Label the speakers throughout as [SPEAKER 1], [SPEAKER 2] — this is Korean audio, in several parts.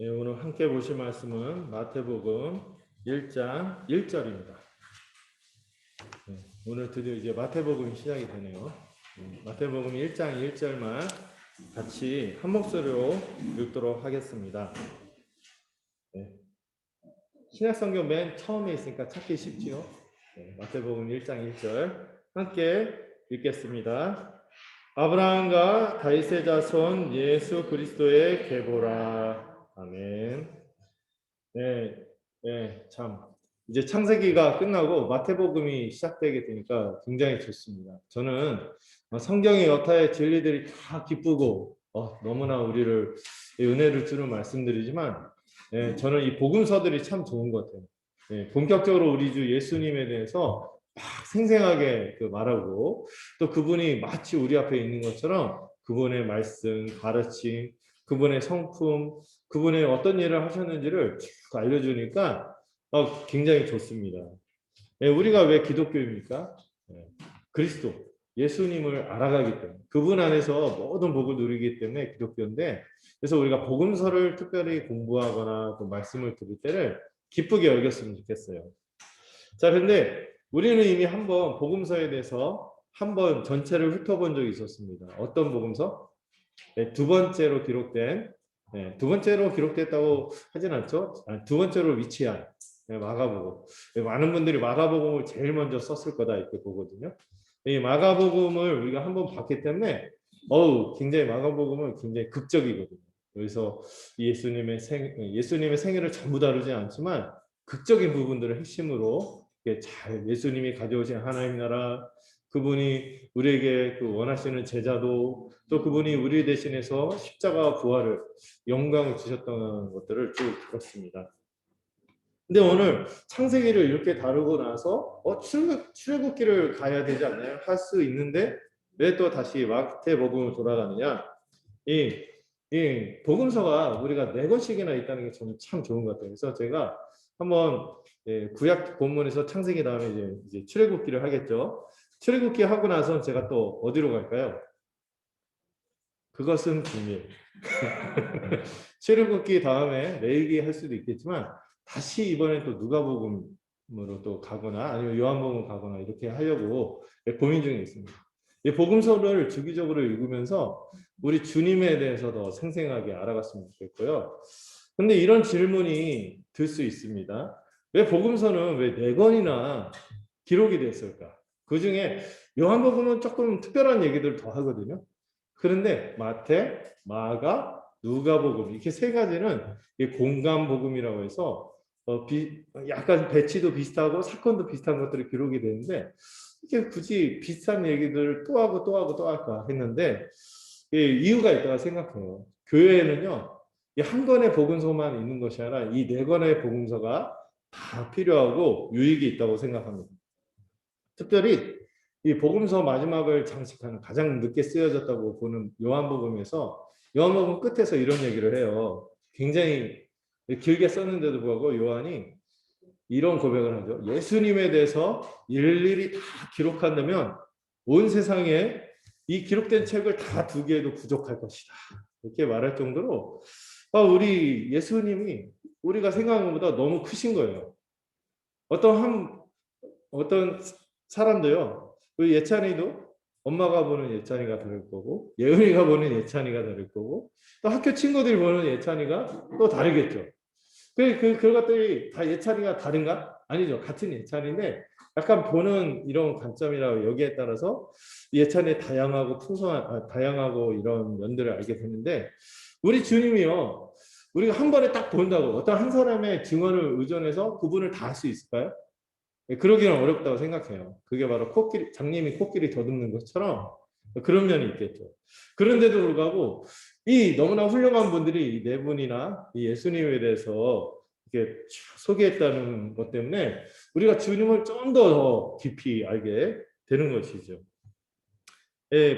[SPEAKER 1] 예, 오늘 함께 보실 말씀은 마태복음 1장 1절입니다. 오늘 드디어 이제 마태복음이 시작이 되네요. 마태복음 1장 1절만 같이 한 목소리로 읽도록 하겠습니다. 신약성경 맨 처음에 있으니까 찾기 쉽지요. 마태복음 1장 1절 함께 읽겠습니다. 아브라함과 다윗의 자손 예수 그리스도의 계보라. 아멘. 네, 네, 참. 이제 창세기가 끝나고 마태복음이 시작되게 되니까 굉장히 좋습니다. 저는 성경의 여타의 진리들이 다 기쁘고 너무나 우리를 은혜를 주는 말씀들이지만 저는 이 복음서들이 참 좋은 것 같아요. 본격적으로 우리 주 예수님에 대해서 막 생생하게 말하고 또 그분이 마치 우리 앞에 있는 것처럼 그분의 말씀, 가르침, 그분의 성품, 그분의 어떤 일을 하셨는지를 쭉 알려주니까 굉장히 좋습니다. 우리가 왜 기독교입니까? 그리스도, 예수님을 알아가기 때문에 그분 안에서 모든 복을 누리기 때문에 기독교인데, 그래서 우리가 복음서를 특별히 공부하거나 또 말씀을 들을 때를 기쁘게 여겼으면 좋겠어요. 자, 그런데 우리는 이미 한번 복음서에 대해서 한번 전체를 훑어본 적이 있었습니다. 어떤 복음서? 두 번째로 기록된, 두 번째로 기록됐다고 하진 않죠. 두 번째로 위치한 마가복음. 많은 분들이 마가복음을 제일 먼저 썼을 거다 이렇게 보거든요. 이 마가복음을 우리가 한번 봤기 때문에 굉장히 마가복음은 굉장히 극적이거든요. 그래서 예수님의 생애를 전부 다루지 않지만 극적인 부분들을 핵심으로 잘 예수님이 가져오신 하나님 나라, 그분이 우리에게 원하시는 제자도, 또 그분이 우리 대신해서 십자가 부활을 영광을 주셨던 것들을 쭉 다뤘습니다. 근데 오늘 창세기를 이렇게 다루고 나서 출애굽기를 가야 되지 않나요? 할 수 있는데 왜 또 다시 마태복음으로 돌아가느냐? 이 복음서가 우리가 4권씩이나 있다는 게 저는 참 좋은 것 같아요. 그래서 제가 한번 구약 본문에서 창세기 다음에 이제 출애굽기를 하겠죠. 출애굽기 하고 나서 제가 또 어디로 갈까요? 그것은 비밀. 출애굽기 다음에 레위기 할 수도 있겠지만 다시 이번에 또 누가복음으로 또 가거나 아니면 요한복음 가거나 이렇게 하려고 고민 중에 있습니다. 이 복음서를 주기적으로 읽으면서 우리 주님에 대해서 더 생생하게 알아갔으면 좋겠고요. 근데 이런 질문이 들 수 있습니다. 왜 복음서는 왜 4권이나 기록이 됐을까? 그 중에 요한복음은 조금 특별한 얘기들 더 하거든요. 그런데 마태, 마가, 누가복음 이렇게 3가지는 공감복음이라고 해서 약간 배치도 비슷하고 사건도 비슷한 것들이 기록이 되는데, 이게 굳이 비슷한 얘기들을 또 하고 또 하고 또 할까 했는데 이유가 있다고 생각해요. 교회에는요, 이 한 권의 복음서만 있는 것이 아니라 이 4권의 복음서가 다 필요하고 유익이 있다고 생각합니다. 특별히 이 복음서 마지막을 장식하는 가장 늦게 쓰여졌다고 보는 요한복음에서 요한복음 끝에서 이런 얘기를 해요. 굉장히 길게 썼는데도 불구하고 요한이 이런 고백을 하죠. 예수님에 대해서 일일이 다 기록한다면 온 세상에 이 기록된 책을 다 두기에도 부족할 것이다. 이렇게 말할 정도로 우리 예수님이 우리가 생각하는 것보다 너무 크신 거예요. 어떤 사람도요, 그 예찬이도 엄마가 보는 예찬이가 다를 거고, 예은이가 보는 예찬이가 다를 거고, 또 학교 친구들이 보는 예찬이가 또 다르겠죠. 그 것들이 다 예찬이가 다른가? 아니죠. 같은 예찬인데, 약간 보는 이런 관점이라고 여기에 따라서 예찬의 다양하고 이런 면들을 알게 되는데, 우리 주님이요, 우리가 한 번에 딱 본다고 어떤 한 사람의 증언을 의존해서 그분을 다 할 수 있을까요? 그러기는 어렵다고 생각해요. 그게 바로 장님이 코끼리 더듬는 것처럼 그런 면이 있겠죠. 그런데도 불구하고 이 너무나 훌륭한 분들이 이 4분이나 이 예수님에 대해서 이렇게 소개했다는 것 때문에 우리가 주님을 좀 더 깊이 알게 되는 것이죠.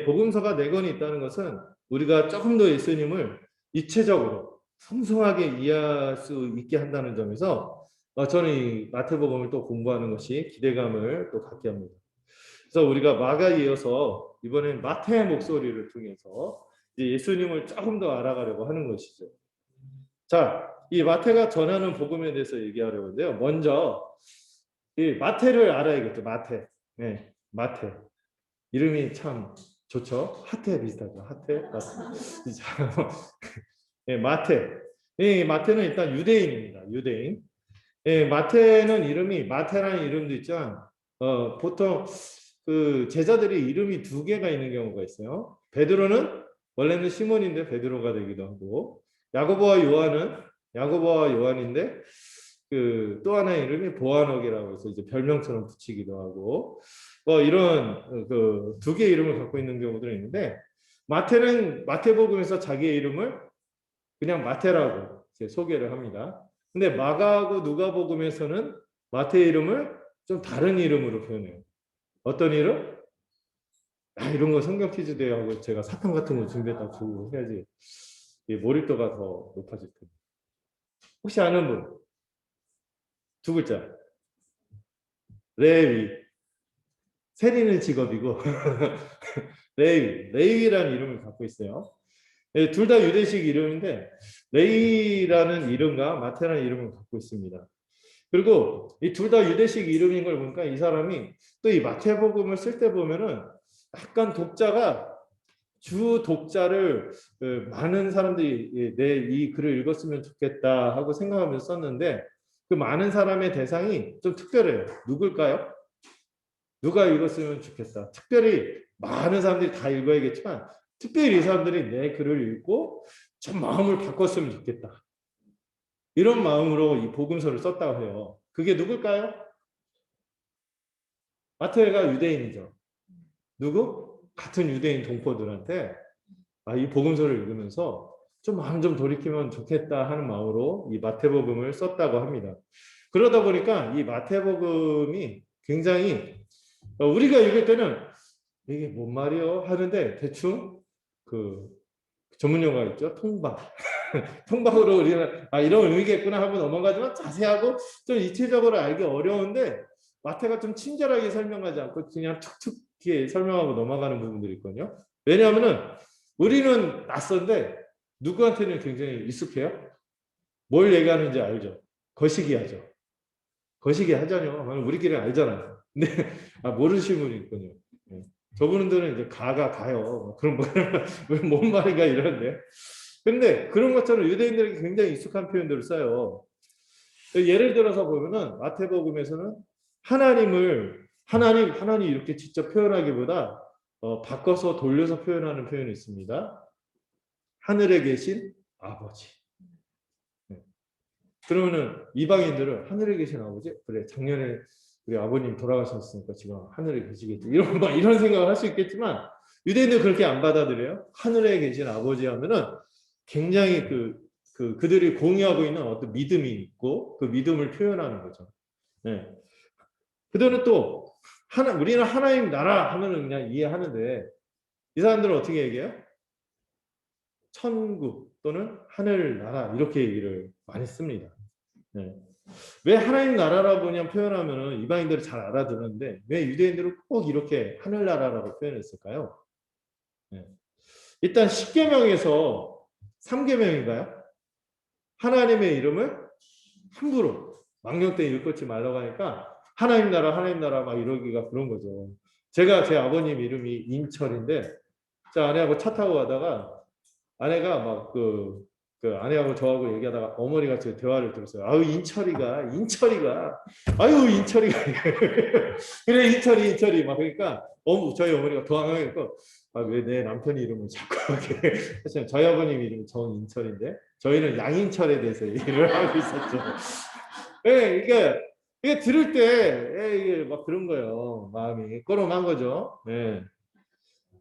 [SPEAKER 1] 복음서가 4권이 있다는 것은 우리가 조금 더 예수님을 입체적으로 풍성하게 이해할 수 있게 한다는 점에서 저는 이 마태복음을 또 공부하는 것이 기대감을 또 갖게 합니다. 그래서 우리가 마가에 이어서 이번엔 마태의 목소리를 통해서 이제 예수님을 조금 더 알아가려고 하는 것이죠. 자, 이 마태가 전하는 복음에 대해서 얘기하려고 하는데요. 먼저 이 마태를 알아야겠죠. 마태. 네, 마태. 이름이 참 좋죠. 하태 비슷하죠. 하태. 마태. 자, 네, 마태. 이 마태는 일단 유대인입니다. 유대인. 예, 마태는 이름이 마태라는 이름도 있지만 보통 그 제자들이 이름이 두 개가 있는 경우가 있어요. 베드로는 원래는 시몬인데 베드로가 되기도 하고 야고보와 요한은 야고보와 요한인데 그 또 하나의 이름이 보아녹이라고 해서 이제 별명처럼 붙이기도 하고 뭐 이런 그 두 개의 이름을 갖고 있는 경우들이 있는데 마태는 마태복음에서 자기의 이름을 그냥 마태라고 이제 소개를 합니다. 근데 마가하고 누가복음에서는 마태의 이름을 좀 다른 이름으로 표현해요. 어떤 이름? 아, 이런 거 성경 퀴즈 대회하고 제가 사탕 같은 거 준비했다 주고 해야지 몰입도가 더 높아질 텐데. 혹시 아는 분? 두 글자. 레위. 세리는 직업이고 레위. 레위라는 이름을 갖고 있어요. 네, 둘 다 유대식 이름인데 레위라는 이름과 마태라는 이름을 갖고 있습니다. 그리고 이 둘 다 유대식 이름인 걸 보니까 이 사람이 또 이 마태복음을 쓸 때 보면은 약간 독자가 주 독자를 많은 사람들이 내 이 글을 읽었으면 좋겠다 하고 생각하면서 썼는데 그 많은 사람의 대상이 좀 특별해요. 누굴까요? 누가 읽었으면 좋겠다. 특별히 많은 사람들이 다 읽어야겠지만 특별히 이 사람들이 내 글을 읽고 좀 마음을 바꿨으면 좋겠다. 이런 마음으로 이 복음서를 썼다고 해요. 그게 누굴까요? 마태가 유대인이죠. 누구? 같은 유대인 동포들한테 이 복음서를 읽으면서 좀 마음 좀 돌이키면 좋겠다 하는 마음으로 이 마태복음을 썼다고 합니다. 그러다 보니까 이 마태복음이 굉장히 우리가 읽을 때는 이게 뭔 말이요 하는데 대충 그 전문 용어가 있죠. 통박. 통박으로 우리는 이런 의미겠구나 하고 넘어가지만 자세하고 좀 이체적으로 알기 어려운데 마태가 좀 친절하게 설명하지 않고 그냥 툭툭 설명하고 넘어가는 부분들이 있거든요. 왜냐하면은 우리는 낯선데 누구한테는 굉장히 익숙해요. 뭘 얘기하는지 알죠. 거시기 하죠. 거시기 하잖아요. 우리끼리 알잖아요. 근데 모르시는 분이 있거든요. 저분들은 이제 가가 가요. 그럼 뭔 말인가 이러는데. 근데 그런 것처럼 유대인들에게 굉장히 익숙한 표현들을 써요. 예를 들어서 보면은 마태복음에서는 하나님 이렇게 직접 표현하기보다 바꿔서 돌려서 표현하는 표현이 있습니다. 하늘에 계신 아버지. 그러면은 이방인들은 하늘에 계신 아버지? 그래, 작년에 우리 아버님 돌아가셨으니까 지금 하늘에 계시겠지. 이런 생각을 할 수 있겠지만 유대인들 그렇게 안 받아들여요. 하늘에 계신 아버지 하면은 굉장히 그들이 공유하고 있는 어떤 믿음이 있고 그 믿음을 표현하는 거죠. 네. 그들은 또 우리는 하나님 나라 하면은 그냥 이해하는데 이 사람들은 어떻게 얘기해요? 천국 또는 하늘 나라 이렇게 얘기를 많이 씁니다. 네. 왜 하나님 나라라고 그냥 표현하면은 이방인들이 잘 알아듣는데 왜 유대인들은 꼭 이렇게 하늘 나라라고 표현했을까요? 네. 일단 10계명에서 3계명인가요? 하나님의 이름을 함부로 망령되이 일컫지 말라고 하니까 하나님 나라 막 이러기가 그런 거죠. 제가 제 아버님 이름이 인철인데 제 아내하고 차 타고 가다가 아내가 막 아내하고 저하고 얘기하다가 어머니가 제 대화를 들었어요. 아유 인철이가 아유 인철이가 그래 인철이 막 그러니까 저희 어머니가 더 황당했고 왜 내 남편 이름을 자꾸 이렇게 사실 저희 아버님 이름이 정인철인데 저희는 양인철에 대해서 얘기를 하고 있었죠. 네, 이게 들을 때 이게 막 그런 거예요. 마음이 꼬름한 거죠. 네.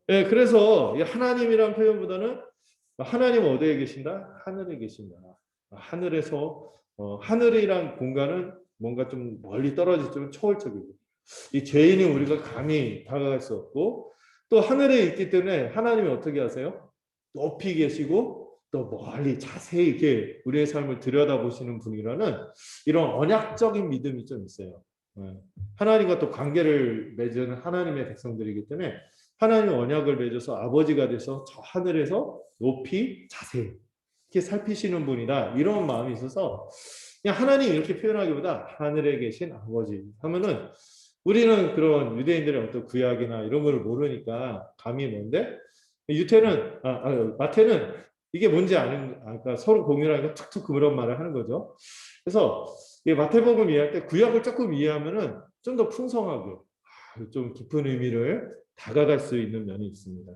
[SPEAKER 1] 네, 그래서 하나님이란 표현보다는 하나님은 어디에 계신다? 하늘에 계신다. 하늘에서 하늘이란 공간은 뭔가 좀 멀리 떨어지지만 초월적이고 이 죄인이 우리가 감히 다가갈 수 없고 또 하늘에 있기 때문에 하나님이 어떻게 하세요? 높이 계시고 또 멀리 자세히 이렇게 우리의 삶을 들여다보시는 분이라는 이런 언약적인 믿음이 좀 있어요. 하나님과 또 관계를 맺은 하나님의 백성들이기 때문에 하나님 언약을 맺어서 아버지가 돼서 저 하늘에서 높이 자세히 이렇게 살피시는 분이다. 이런 마음이 있어서 그냥 하나님 이렇게 표현하기보다 하늘에 계신 아버지 하면은 우리는 그런 유대인들의 어떤 구약이나 이런 거를 모르니까 감이 뭔데 마태는 이게 뭔지 그러니까 서로 공유하니까 툭툭 그런 말을 하는 거죠. 그래서 이 마태복음 이해할 때 구약을 조금 이해하면은 좀 더 풍성하게 좀 깊은 의미를 다가갈 수 있는 면이 있습니다.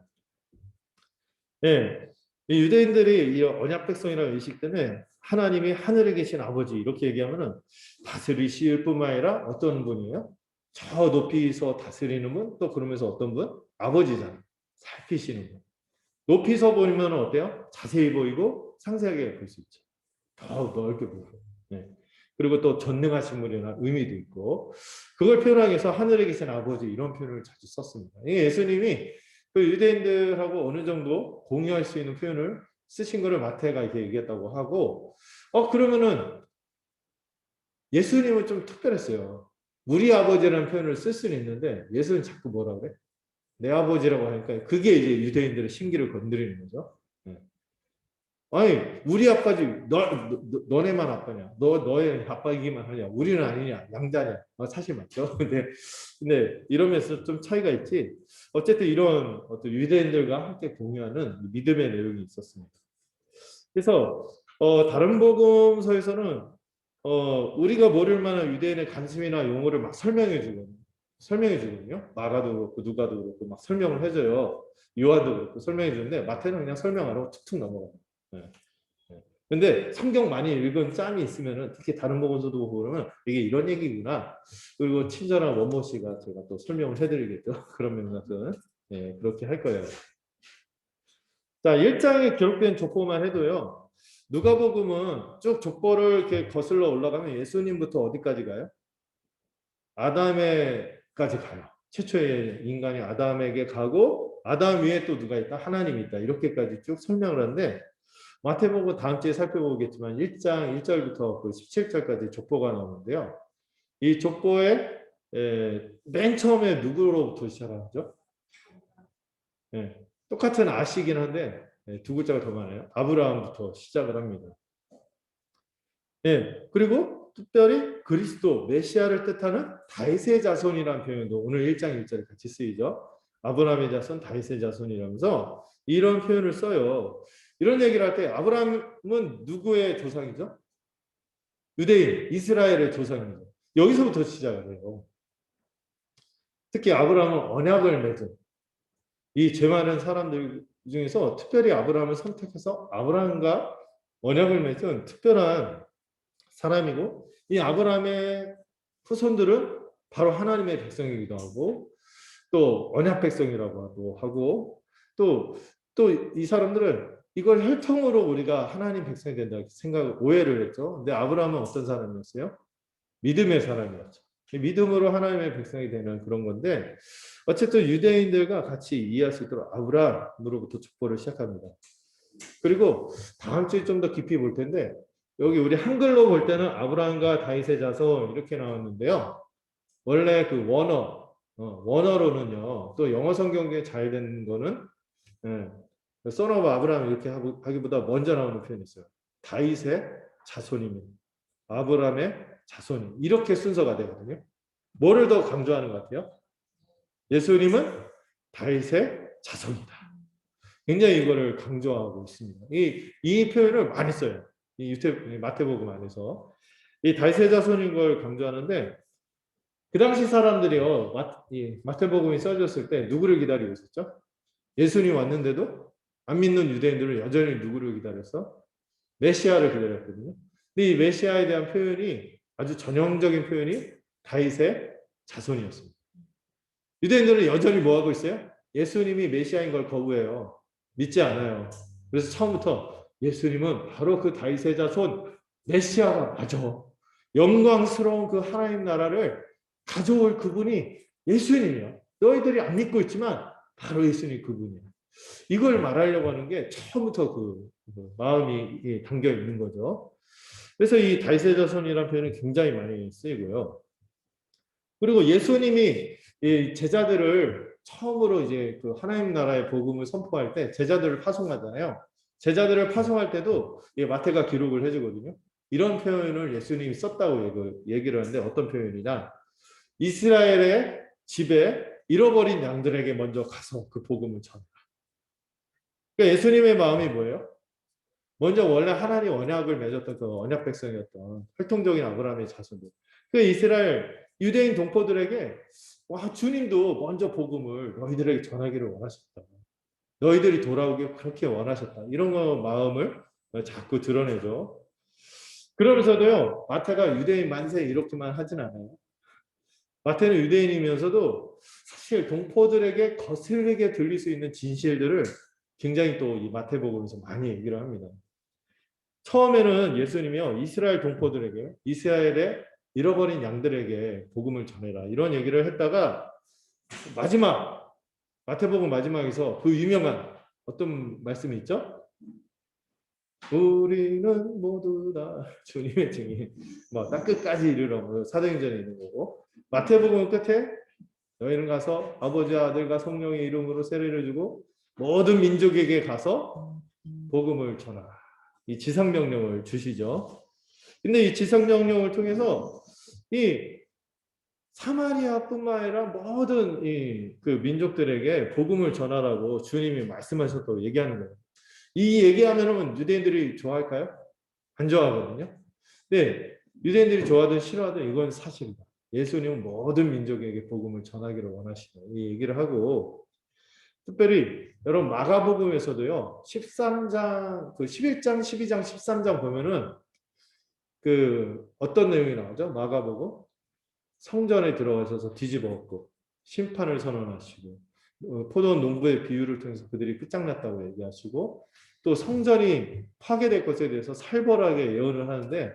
[SPEAKER 1] 예, 이 유대인들이 이 언약 백성이라는 의식 때문에 하나님이 하늘에 계신 아버지 이렇게 얘기하면은 다스리실 뿐만 아니라 어떤 분이에요? 저 높이서 다스리는 분, 또 그러면서 어떤 분? 아버지잖아요. 살피시는 분. 높이서 보면 어때요? 자세히 보이고 상세하게 볼 수 있죠. 더 넓게 보고. 네. 그리고 또 전능하신 분이라는 의미도 있고 그걸 표현하기 위해서 하늘에 계신 아버지 이런 표현을 자주 썼습니다. 예수님이 그 유대인들하고 어느 정도 공유할 수 있는 표현을 쓰신 거를 마태가 이렇게 얘기했다고 하고 그러면은 예수님은 좀 특별했어요. 우리 아버지라는 표현을 쓸 수는 있는데 예수는 자꾸 뭐라 그래? 내 아버지라고 하니까 그게 이제 유대인들의 심기를 건드리는 거죠. 네. 아니 우리 아빠지 너네만 아빠냐? 너의 아빠이기만 하냐? 우리는 아니냐? 양자냐? 사실 맞죠. 근데 이러면서 좀 차이가 있지. 어쨌든 이런 어떤 유대인들과 함께 공유하는 믿음의 내용이 있었습니다. 그래서 다른 복음서에서는 우리가 모를 만한 유대인의 관심이나 용어를 막 설명해 주거든요. 마가도 그렇고 누가도 그렇고 막 설명을 해줘요. 요한도 그렇고 설명해 주는데 마태는 그냥 설명 안 하고 툭툭 넘어가요. 네. 네. 근데 성경 많이 읽은 짬이 있으면은 특히 다른 복음서도 보면 이게 이런 얘기구나. 그리고 친절한 원모 씨가 제가 또 설명을 해드리겠죠. 그런 맥락은 그렇게 할 거예요. 자, 1장에 기록된 족보만 해도요. 누가복음은 쭉 족보를 이렇게 거슬러 올라가면 예수님부터 어디까지 가요? 아담에까지 가요. 최초의 인간이 아담에게 가고 아담 위에 또 누가 있다? 하나님이 있다. 이렇게까지 쭉 설명을 하는데 마태복음 다음 주에 살펴보겠지만 1장 1절부터 그 17절까지 족보가 나오는데요. 이 족보에 맨 처음에 누구로부터 시작하죠? 예, 똑같은 아시긴 한데 두 글자가 더 많아요. 아브라함부터 시작을 합니다. 예, 그리고 특별히 그리스도 메시아를 뜻하는 다윗의 자손이라는 표현도 오늘 1장 1절에 같이 쓰이죠. 아브라함의 자손, 다윗의 자손이라면서 이런 표현을 써요. 이런 얘기를 할 때 아브라함은 누구의 조상이죠? 유대인, 이스라엘의 조상이죠. 여기서부터 시작을 해요. 특히 아브라함은 언약을 맺은 이 죄 많은 사람들 중에서 특별히 아브라함을 선택해서 아브라함과 언약을 맺은 특별한 사람이고 이 아브라함의 후손들은 바로 하나님의 백성이기도 하고 또 언약 백성이라고 하고 또 이 사람들은 이걸 혈통으로 우리가 하나님 백성이 된다 생각 오해를 했죠. 근데 아브라함은 어떤 사람이었어요? 믿음의 사람이었죠. 믿음으로 하나님의 백성이 되는 그런 건데 어쨌든 유대인들과 같이 이해할 수 있도록 아브라함으로부터 족보를 시작합니다. 그리고 다음 주에 좀 더 깊이 볼 텐데 여기 우리 한글로 볼 때는 아브라함과 다윗의 자손 이렇게 나왔는데요. 원래 그 원어로는요. 또 영어 성경 중에 잘 된 거는 son of 아브라함 이렇게 하기보다 먼저 나오는 표현이 있어요. 다윗의 자손입니다. 아브라함의 자손이 이렇게 순서가 되거든요. 뭐를 더 강조하는 것 같아요? 예수님은 다윗의 자손이다. 굉장히 이거를 강조하고 있습니다. 이 표현을 많이 써요. 마태복음 안에서 이 다윗의 자손인 걸 강조하는데 그 당시 사람들이요 마태복음이 써졌을 때 누구를 기다리고 있었죠? 예수님 왔는데도 안 믿는 유대인들은 여전히 누구를 기다렸어? 메시아를 기다렸거든요. 근데 이 메시아에 대한 표현이 아주 전형적인 표현이 다윗의 자손이었습니다. 유대인들은 여전히 뭐 하고 있어요? 예수님이 메시아인 걸 거부해요. 믿지 않아요. 그래서 처음부터 예수님은 바로 그 다윗의 자손 메시아가 맞아. 영광스러운 그 하나님 나라를 가져올 그분이 예수님이야. 너희들이 안 믿고 있지만 바로 예수님 그분이야. 이걸 말하려고 하는 게 처음부터 그 마음이 담겨 있는 거죠. 그래서 이 다윗의 자손이라는 표현은 굉장히 많이 쓰이고요. 그리고 예수님이 이 제자들을 처음으로 이제 그 하나님 나라의 복음을 선포할 때 제자들을 파송하잖아요. 제자들을 파송할 때도 마태가 기록을 해주거든요. 이런 표현을 예수님이 썼다고 얘기를 하는데 어떤 표현이냐? 이스라엘의 집에 잃어버린 양들에게 먼저 가서 그 복음을 전하. 그러니까 예수님의 마음이 뭐예요? 먼저 원래 하나님 언약을 맺었던 그 언약 백성이었던 활동적인 아브라함의 자손들. 그 이스라엘 유대인 동포들에게 와 주님도 먼저 복음을 너희들에게 전하기를 원하셨다. 너희들이 돌아오길 그렇게 원하셨다. 이런 거 마음을 자꾸 드러내죠. 그러면서도요. 마태가 유대인 만세 이렇게만 하진 않아요. 마태는 유대인이면서도 사실 동포들에게 거슬리게 들릴 수 있는 진실들을 굉장히 또 이 마태복음에서 많이 얘기를 합니다. 처음에는 예수님이요 이스라엘 동포들에게 이스라엘의 잃어버린 양들에게 복음을 전해라 이런 얘기를 했다가 마지막 마태복음 마지막에서 그 유명한 어떤 말씀이 있죠? 우리는 모두 다 주님의 증인 뭐딱 끝까지 이르러 사도행전에 있는 거고 마태복음 끝에 너희는 가서 아버지와 아들과 성령의 이름으로 세례를 주고 모든 민족에게 가서 복음을 전하라. 이 지상명령을 주시죠. 근데 이 지상명령을 통해서 이 사마리아뿐만 아니라 모든 그 민족들에게 복음을 전하라고 주님이 말씀하셨다고 얘기하는 거예요. 이 얘기하면은 유대인들이 좋아할까요? 안 좋아하거든요. 네, 유대인들이 좋아하든 싫어하든 이건 사실이다. 예수님은 모든 민족에게 복음을 전하기를 원하시다. 이 얘기를 하고 특별히 여러분 마가복음에서도요. 13장, 그 11장, 12장, 13장 보면은 그 어떤 내용이 나오죠? 마가복음 성전에 들어가셔서 뒤집어 엎고 심판을 선언하시고 포도원 농부의 비유를 통해서 그들이 끝장났다고 얘기하시고 또 성전이 파괴될 것에 대해서 살벌하게 예언을 하는데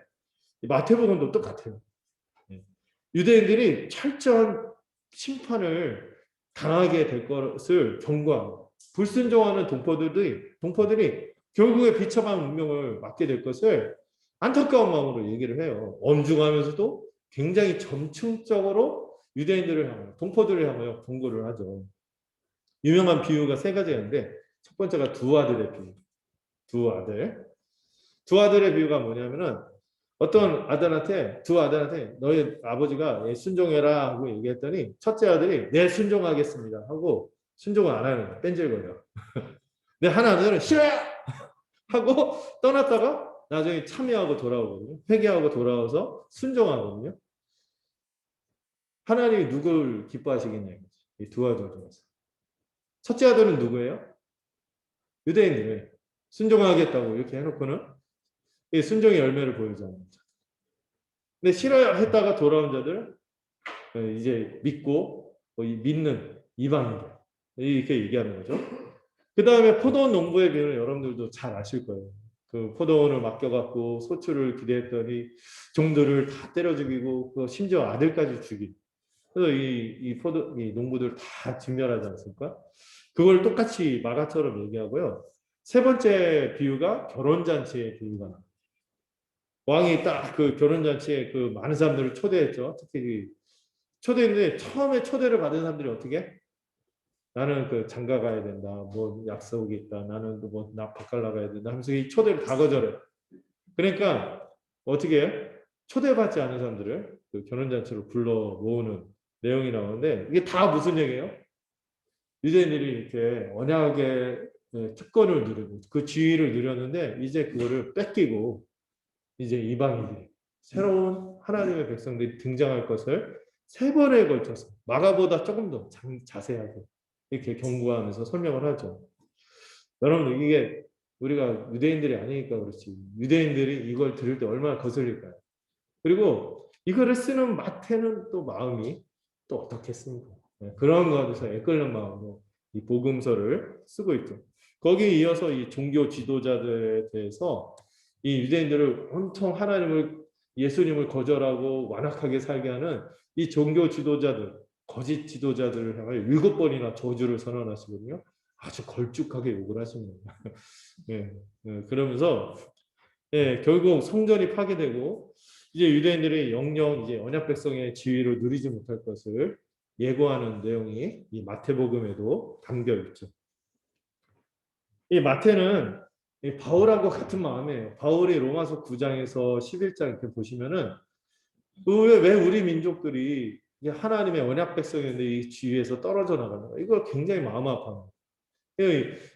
[SPEAKER 1] 마태복음도 똑같아요. 유대인들이 철저한 심판을 당하게 될 것을 경고하고 불순종하는 동포들이 결국에 비참한 운명을 맞게 될 것을 안타까운 마음으로 얘기를 해요. 엄중하면서도 굉장히 점층적으로 유대인들을 향하여 동포들을 향하여 경고를 하죠. 유명한 비유가 세 가지가 있는데 첫 번째가 두 아들의 비유. 두 아들의 비유가 뭐냐면은 어떤 아들한테 두 아들한테 너희 아버지가 순종해라 하고 얘기했더니 첫째 아들이 네 순종하겠습니다 하고 순종을 안 하는 거야. 뺀질거려. 근데 하나 아들은 싫어요 하고 떠났다가 나중에 참여하고 돌아오거든요. 회개하고 돌아와서 순종하거든요. 하나님이 누굴 기뻐하시겠냐 이거지. 이 두 아들 중에서. 첫째 아들은 누구예요? 유대인들. 순종하겠다고 이렇게 해놓고는 이 순종의 열매를 보여주는 거죠. 근데 싫어요 했다가 돌아온 자들 이제 믿고 믿는 이방인들 이렇게 얘기하는 거죠. 그 다음에 포도원 농부의 비유는 여러분들도 잘 아실 거예요. 그 포도원을 맡겨갖고 소출을 기대했더니 종들을 다 때려 죽이고 심지어 아들까지 죽이고 그래서 이 농부들 다 진멸하지 않습니까? 그걸 똑같이 마가처럼 얘기하고요. 세 번째 비유가 결혼잔치의 비유가 나와요. 왕이 딱 그 결혼잔치에 그 많은 사람들을 초대했죠. 특히 초대했는데 처음에 초대를 받은 사람들이 어떻게? 나는 그 장가 가야 된다. 뭐 약속이 있다. 나는 뭐나 바깥 나가야 된다. 하면서 이 초대를 다 거절해. 그러니까 어떻게 해? 초대받지 않은 사람들을 그 결혼잔치로 불러 모으는 내용이 나오는데 이게 다 무슨 얘기예요? 유대인들이 이렇게 언약의 특권을 누리고 그 지위를 누렸는데 이제 그거를 뺏기고 이제 이방인들이 새로운 하나님의 백성들이 등장할 것을 세 번에 걸쳐서 마가보다 조금 더 자세하게 이렇게 경고하면서 설명을 하죠. 여러분 이게 우리가 유대인들이 아니니까 그렇지 유대인들이 이걸 들을 때 얼마나 거슬릴까요? 그리고 이거를 쓰는 마태는 또 마음이 또 어떻겠습니까? 그런 것에서 애끓는 마음으로 이 복음서를 쓰고 있죠. 거기에 이어서 이 종교 지도자들에 대해서 이 유대인들을 온통 예수님을 거절하고 완악하게 살게 하는 이 종교 지도자들, 거짓 지도자들을 향하여 7번이나 저주를 선언하시거든요. 아주 걸쭉하게 욕을 하십니다. 예, 그러면서 결국 성전이 파괴되고 이제 유대인들이 영영 이제 언약 백성의 지위를 누리지 못할 것을 예고하는 내용이 이 마태복음에도 담겨 있죠. 이 마태는 이 바울하고 같은 마음이에요. 바울이 로마서 9장에서 11장 이렇게 보시면은 왜 우리 민족들이 이게 하나님의 언약 백성인데 이 지위에서 떨어져 나가는 거 이걸 굉장히 마음 아파합니다.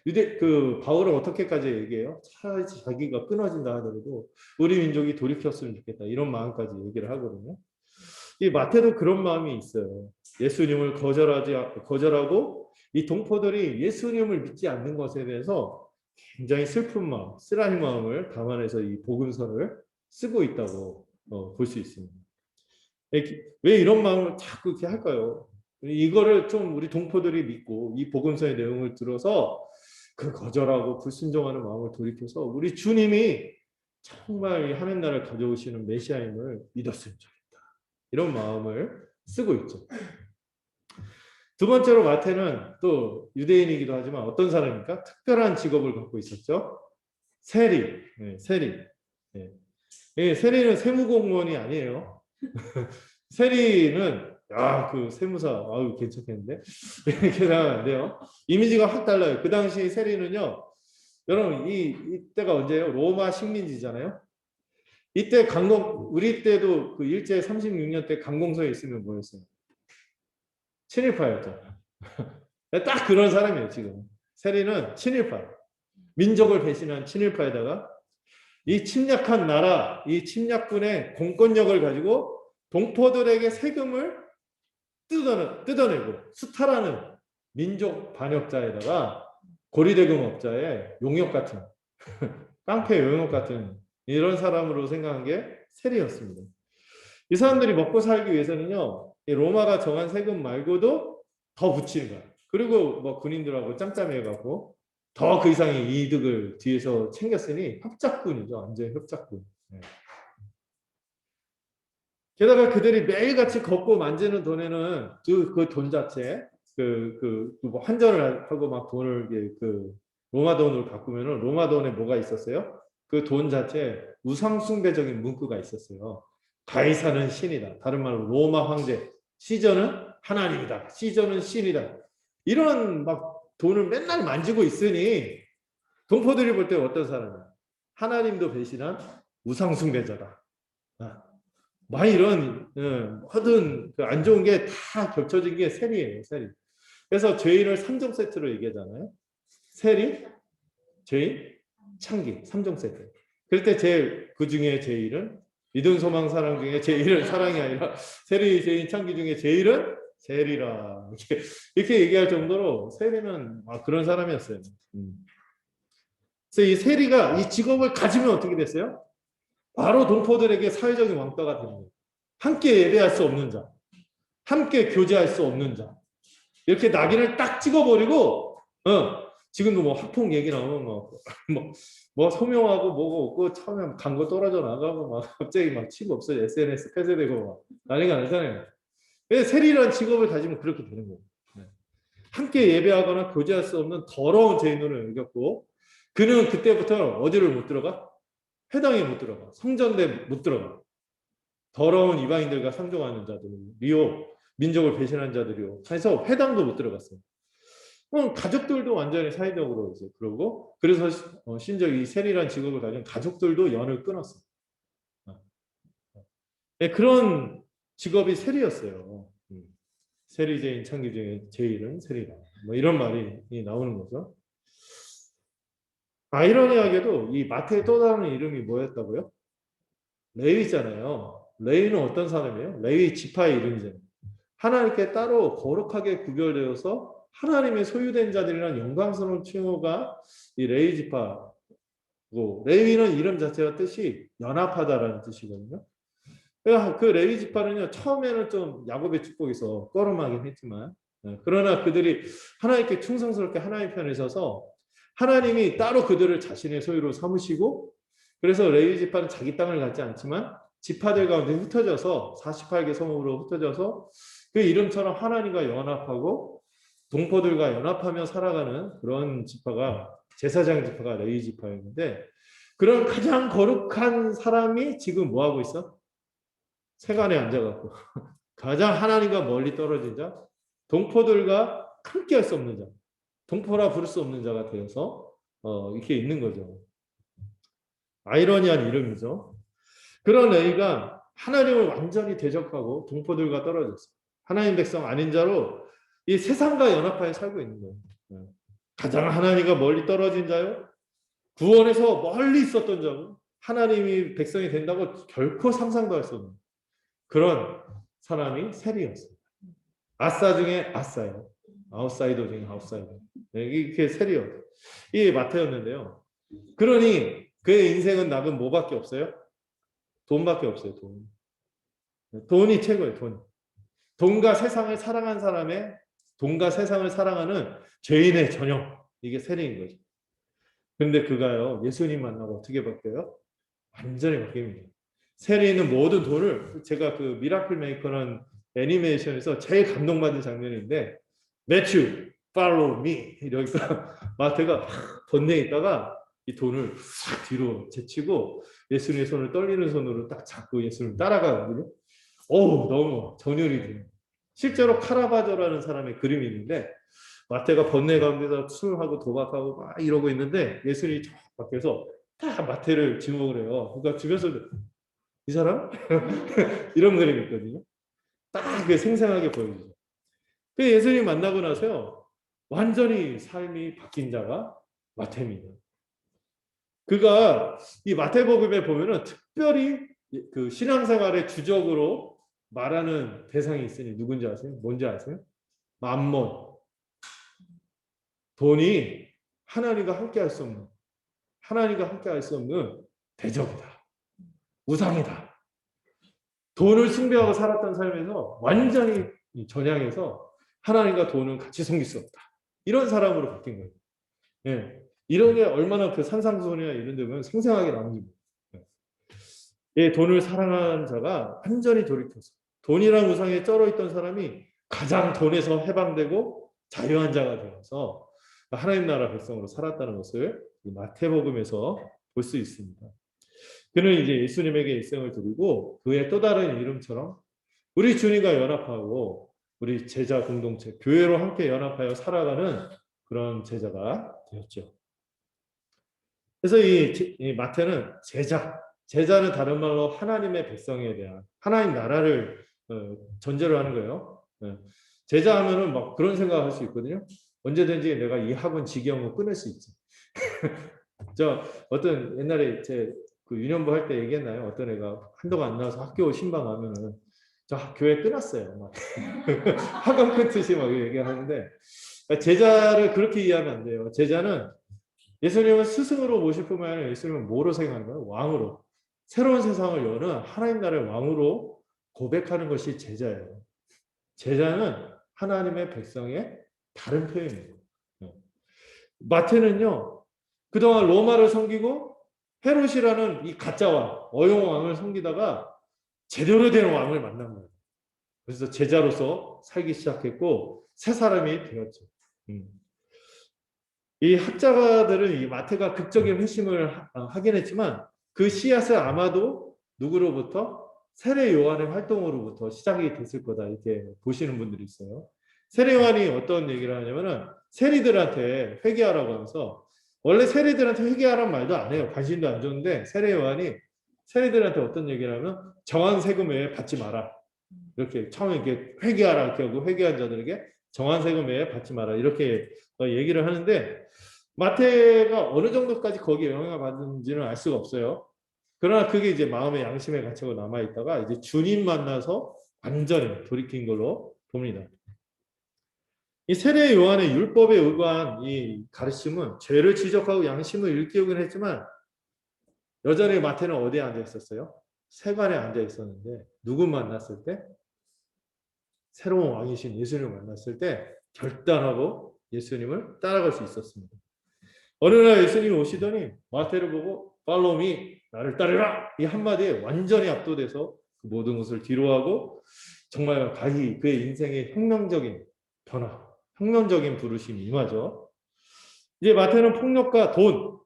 [SPEAKER 1] 유대 그 바울은 어떻게까지 얘기해요? 차라리 자기가 끊어진다 하더라도 우리 민족이 돌이켰으면 좋겠다 이런 마음까지 얘기를 하거든요. 이 마태도 그런 마음이 있어요. 예수님을 거절하고 이 동포들이 예수님을 믿지 않는 것에 대해서 굉장히 슬픈 마음, 쓰라린 마음을 담아내서 이 복음서를 쓰고 있다고 볼 수 있습니다. 왜 이런 마음을 자꾸 이렇게 할까요? 이거를 좀 우리 동포들이 믿고 이 복음서의 내용을 들어서 그 거절하고 불순종하는 마음을 돌이켜서 우리 주님이 정말 이 하늘 나라를 가져오시는 메시아임을 믿었으면 좋겠다. 이런 마음을 쓰고 있죠. 두 번째로 마태는 또 유대인이기도 하지만 어떤 사람입니까? 특별한 직업을 갖고 있었죠. 세리. 네, 세리. 네. 네, 세리는 세무공무원이 아니에요. 세리는 그 세무사 아유 괜찮겠는데 이렇게 생각하면 안 돼요. 이미지가 확 달라요. 그 당시 세리는요. 여러분 이때가 언제예요? 로마 식민지잖아요. 이때 우리 때도 그 일제 36년 때 강공서에 있으면 뭐였어요? 친일파였죠. 딱 그런 사람이에요 지금. 세리는 친일파. 민족을 배신한 친일파에다가 이 침략한 나라, 이 침략군의 공권력을 가지고 동포들에게 세금을 뜯어내고 수탈하는 민족 반역자에다가 고리대금업자의 용역 같은 깡패 용역 같은 이런 사람으로 생각한 게 세리였습니다. 이 사람들이 먹고 살기 위해서는요, 이 로마가 정한 세금 말고도 더 붙이는 거야. 그리고 뭐 군인들하고 짬짬해갖고 더 그 이상의 이득을 뒤에서 챙겼으니 협작군이죠. 완전 협작군. 네. 게다가 그들이 매일같이 걷고 만지는 돈에는 그 돈 자체 뭐 환전을 하고 막 돈을 로마 돈으로 바꾸면은 로마 돈에 뭐가 있었어요? 그 돈 자체 우상숭배적인 문구가 있었어요. 가이사는 신이다. 다른 말로 로마 황제. 시저는 하나님이다. 시저는 신이다. 이런 막 돈을 맨날 만지고 있으니 동포들이 볼 때 어떤 사람이야? 하나님도 배신한 우상숭배자다. 막 이런 하든 안 좋은 게 다 겹쳐진 게 세리예요. 세리. 그래서 죄인을 3종 세트로 얘기하잖아요. 세리, 죄인, 창기 3종 세트. 그럴 때 그 중에 제일은 믿음, 소망, 사랑 중에 제일은 사랑이 아니라 세리, 죄인, 창기 중에 제일은 세리라. 이렇게 얘기할 정도로 세리는 그런 사람이었어요. 그래서 이 세리가 이 직업을 가지면 어떻게 됐어요? 바로 동포들에게 사회적인 왕따가 되는 거예요. 함께 예배할 수 없는 자, 함께 교제할 수 없는 자, 이렇게 낙인을 딱 찍어버리고, 지금도 뭐 학폭 얘기 나오면 뭐 소명하고 뭐고 없고 처음에 광고 떨어져 나가고 막 갑자기 막 치고 없어져 SNS 폐쇄되고 막 난리가 나잖아요. 왜 세리라는 직업을 가지면 그렇게 되는 거예요. 함께 예배하거나 교제할 수 없는 더러운 죄인으로 여겼고, 그는 그때부터 어디를 못 들어가? 회당에 못 들어가. 성전대 못 들어가. 더러운 이방인들과 상종하는 자들이요. 민족을 배신한 자들이요. 해서 회당도 못 들어갔어요. 그럼 가족들도 완전히 사회적으로 이제 그러고, 그래서 심지어 이 세리란 직업을 가진 가족들도 연을 끊었어요. 네, 그런 직업이 세리였어요. 세리제인 창기 중에 제일은 세리다. 뭐 이런 말이 나오는 거죠. 아이러니하게도 이 마태의 또 다른 이름이 뭐였다고요? 레위잖아요. 레위는 어떤 사람이에요? 레위 지파의 이름이잖아요. 하나님께 따로 거룩하게 구별되어서 하나님의 소유된 자들이란 영광스러운 칭호가 이 레위 지파고, 레위는 이름 자체가 뜻이 연합하다라는 뜻이거든요. 그 레위 지파는요, 처음에는 좀 야곱의 축복에서 꺼름하긴 했지만, 그러나 그들이 하나님께 충성스럽게 하나님 편에 서서 하나님이 따로 그들을 자신의 소유로 삼으시고, 그래서 레위 지파는 자기 땅을 갖지 않지만 지파들 가운데 흩어져서 48개 성읍으로 흩어져서 그 이름처럼 하나님과 연합하고 동포들과 연합하며 살아가는 그런 지파가 제사장 지파가 레위 지파였는데, 그런 가장 거룩한 사람이 지금 뭐 하고 있어? 세간에 앉아갖고 가장 하나님과 멀리 떨어진 자, 동포들과 함께할 수 없는 자, 동포라 부를 수 없는 자가 되어서 이렇게 있는 거죠. 아이러니한 이름이죠. 그런 A가 하나님을 완전히 대적하고 동포들과 떨어졌어요. 하나님 백성 아닌 자로 이 세상과 연합하여 살고 있는 거예요. 가장 하나님과 멀리 떨어진 자요. 구원에서 멀리 있었던 자고 하나님이 백성이 된다고 결코 상상도 할 수 없는 그런 사람이 세리였습니다. 아싸 중에 아싸예요. 아웃사이더 중에 아웃사이더. 이게 세리였. 이 마태였는데요. 그러니 그의 인생은 낙은 뭐밖에 없어요? 돈밖에 없어요. 돈. 돈이 최고예요. 돈. 돈과 세상을 사랑한 사람의 돈과 세상을 사랑하는 죄인의 전형. 이게 세리인 거죠. 근데 그가요. 예수님 만나고 어떻게 바뀌어요? 완전히 바뀝니다. 세리는 모든 돈을 제가 그 미라클 메이커라는 애니메이션에서 제일 감동받은 장면인데 매튜, follow me 이러니까 마태가 번뇌에 있다가 이 돈을 싹 뒤로 제치고 예수님의 손을 떨리는 손으로 딱 잡고 예수님 따라가거든요. 어우 너무 전율이 돼요. 실제로 카라바조라는 사람의 그림이 있는데 마태가 번뇌 가운데서 술하고 도박하고 막 이러고 있는데 예수님이 쫙 밖에서 딱 마태를 지목을 해요. 그러니까 주변에서 이 사람? 이런 그림이 있거든요. 딱 그 생생하게 보여주죠. 그 예수님 만나고 나서요. 완전히 삶이 바뀐 자가 마태입니다. 그가 이 마태복음에 보면은 특별히 그 신앙생활의 주적으로 말하는 대상이 있으니 누군지 아세요? 뭔지 아세요? 맘몬. 돈이 하나님과 함께 할 수 없는 하나님과 함께 할 수 없는 대적이다. 우상이다. 돈을 숭배하고 살았던 삶에서 완전히 전향해서 하나님과 돈은 같이 섬길 수 없다. 이런 사람으로 바뀐 거예요. 예. 이런 게 얼마나 그 산상수훈이나 이런 데 보면 생생하게 나옵니다. 예, 돈을 사랑한 자가 완전히 돌이켜서 돈이란 우상에 쩔어 있던 사람이 가장 돈에서 해방되고 자유한 자가 되어서 하나님 나라 백성으로 살았다는 것을 마태복음에서 볼 수 있습니다. 그는 이제 예수님에게 일생을 드리고 그의 또 다른 이름처럼 우리 주님과 연합하고 우리 제자 공동체, 교회로 함께 연합하여 살아가는 그런 제자가 되었죠. 그래서 이 마태는 제자는 다른 말로 하나님의 백성에 대한 하나님 나라를 전제로 하는 거예요. 제자하면은 막 그런 생각할 수 있거든요. 언제든지 내가 이 학원 지경을 끊을 수 있지. 저 어떤 옛날에 제 그 유년부 할 때 얘기했나요? 어떤 애가 한동안 안 나와서 학교 신방하면은 저 교회 끊었어요. 막 학원 끊듯이 막 얘기하는데 제자를 그렇게 이해하면 안 돼요. 제자는 예수님은 스승으로 모실 뿐만 아니라 예수님은 뭐로 생각하는 거예요? 왕으로. 새로운 세상을 여는 하나님 나라의 왕으로 고백하는 것이 제자예요. 제자는 하나님의 백성의 다른 표현이에요. 마태는요. 그동안 로마를 섬기고 헤롯이라는 이 가짜 왕, 어용 왕을 섬기다가 제대로 된 왕을 만난 거예요. 그래서 제자로서 살기 시작했고 새 사람이 되었죠. 이 학자들은 이 마태가 극적인 회심을 하긴 했지만 그 씨앗은 아마도 누구로부터 세례 요한의 활동으로부터 시작이 됐을 거다 이렇게 보시는 분들이 있어요. 세례 요한이 어떤 얘기를 하냐면은 세리들한테 회개하라고 하면서 원래 세리들한테 회개하라는 말도 안 해요. 관심도 안 줬는데 세례 요한이 세리들한테 어떤 얘기를 하면 정한 세금 외에 받지 마라. 이렇게 처음에 이렇게 회개하라 이렇게 하고 회개한 자들에게 정한 세금 외에 받지 마라 이렇게 얘기를 하는데 마태가 어느 정도까지 거기에 영향을 받는지는 알 수가 없어요. 그러나 그게 이제 마음의 양심의 가책으로 남아 있다가 이제 주님 만나서 완전히 돌이킨 걸로 봅니다. 이 세례 요한의 율법에 의거한 이 가르침은 죄를 지적하고 양심을 일깨우긴 했지만 여전히 마태는 어디에 앉아 있었어요? 세관에 앉아 있었는데 누구 만났을 때? 새로운 왕이신 예수님을 만났을 때 결단하고 예수님을 따라갈 수 있었습니다. 어느 날 예수님이 오시더니 마태를 보고 Follow me, 나를 따르라 이 한마디에 완전히 압도돼서 그 모든 것을 뒤로하고 정말 가히 그의 인생의 혁명적인 변화, 혁명적인 부르심이 임하죠. 이제 마태는 폭력과 돈,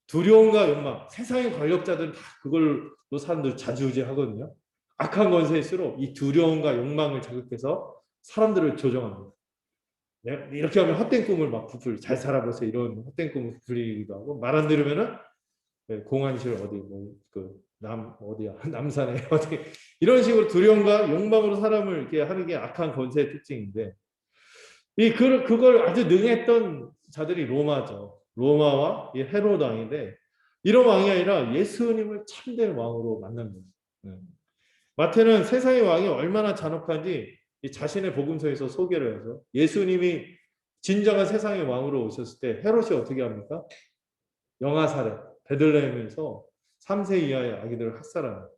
[SPEAKER 1] 두려움과 욕망, 세상의 권력자들은 다 그걸로 사람들 자주우지하거든요. 악한 권세일수록 이 두려움과 욕망을 자극해서 사람들을 조정합니다. 이렇게 하면 헛된 꿈을 막 부풀 잘 살아보세요 이런 헛된 꿈을 부풀리기도 하고 말 안 들으면은 공안실 어디 뭐 그 남 어디야 남산에 어디 이런 식으로 두려움과 욕망으로 사람을 이렇게 하는 게 악한 권세의 특징인데 그걸 아주 능했던 자들이 로마죠. 로마와 이 헤로드 왕인데 이런 왕이 아니라 예수님을 참된 왕으로 만난 거예요. 네. 마태는 세상의 왕이 얼마나 잔혹한지 이 자신의 복음서에서 소개를 해서 예수님이 진정한 세상의 왕으로 오셨을 때 헤롯이 어떻게 합니까? 영아살에 베들레헴에서 3세 이하의 아기들을 학살하는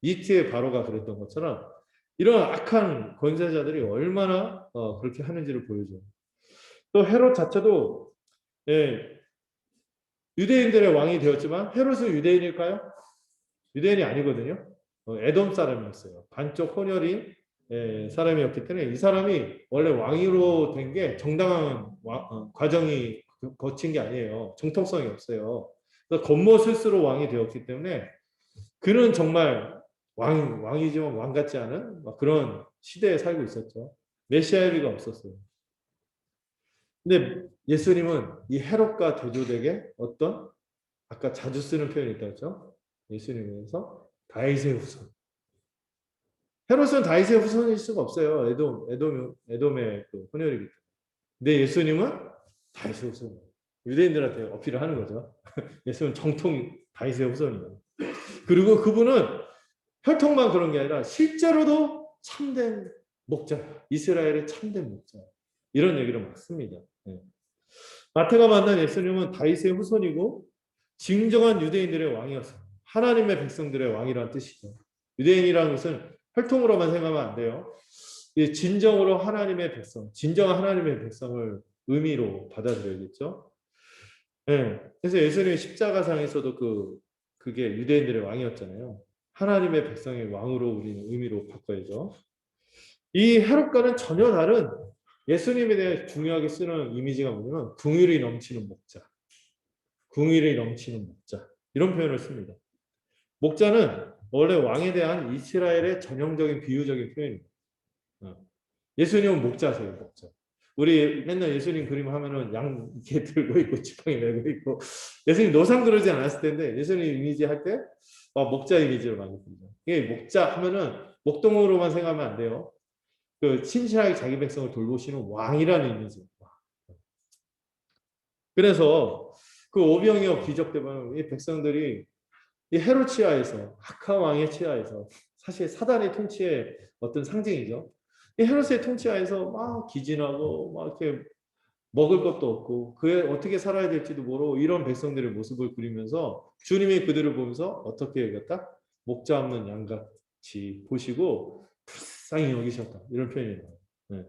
[SPEAKER 1] 이티의 바로가 그랬던 것처럼 이런 악한 권세자들이 얼마나 그렇게 하는지를 보여줘요. 또 헤롯 자체도 유대인들의 왕이 되었지만 헤롯은 유대인일까요? 유대인이 아니거든요. 에돔 사람이었어요. 반쪽 혼혈인 사람이었기 때문에 이 사람이 원래 왕위로 된 게 정당한 과정이 거친 게 아니에요. 정통성이 없어요. 그래서 겉모술수로 왕이 되었기 때문에 그는 정말 왕이지만 왕 같지 않은 그런 시대에 살고 있었죠. 메시아의리가 없었어요. 근데 예수님은 이 헤롯과 대조되게 어떤 아까 자주 쓰는 표현이 있다 했죠. 예수님에서 다윗의 후손. 헤롯은 다윗의 후손일 수가 없어요. 에돔의 그 혼혈이기 때문에. 근데 예수님은 다윗의 후손. 유대인들한테 어필을 하는 거죠. 예수님은 정통 다윗의 후손이에요. 그리고 그분은 혈통만 그런 게 아니라 실제로도 참된 목자, 이스라엘의 참된 목자. 이런 얘기를 막 씁니다. 네. 마태가 만난 예수님은 다윗의 후손이고 진정한 유대인들의 왕이었어요. 하나님의 백성들의 왕이라는 뜻이죠. 유대인이라는 것은 혈통으로만 생각하면 안 돼요. 진정으로 하나님의 백성, 진정한 하나님의 백성을 의미로 받아들여야겠죠. 네. 그래서 예수님의 십자가상에서도 그게 유대인들의 왕이었잖아요. 하나님의 백성의 왕으로 우리는 의미로 바꿔야죠. 이 헤롯과는 전혀 다른 예수님에 대해 중요하게 쓰는 이미지가 뭐냐면 궁율이 넘치는 목자. 궁율이 넘치는 목자. 이런 표현을 씁니다. 목자는 원래 왕에 대한 이스라엘의 전형적인 비유적인 표현입니다. 예수님은 목자세요, 목자. 우리 맨날 예수님 그림 하면은 양 이렇게 들고 있고 지팡이 메고 있고 예수님 노상 그러지 않았을 텐데 예수님 이미지 할 때 목자 이미지로 많이 씁니다. 이게 목자 하면은 목동으로만 생각하면 안 돼요. 그 신실하게 자기 백성을 돌보시는 왕이라는 이미지. 그래서 그 오병이어 기적 때 보면 이 백성들이 이 헤롯 치하에서 악한 왕의 치하에서 사실 사단의 통치의 어떤 상징이죠. 이 헤롯의 통치하에서 막 기진하고 막 이렇게 먹을 것도 없고 그에 어떻게 살아야 될지도 모르고 이런 백성들의 모습을 그리면서 주님이 그들을 보면서 어떻게 여겼다? 목자 없는 양같이 보시고 불쌍히 여기셨다. 이런 표현이 나와요. 네.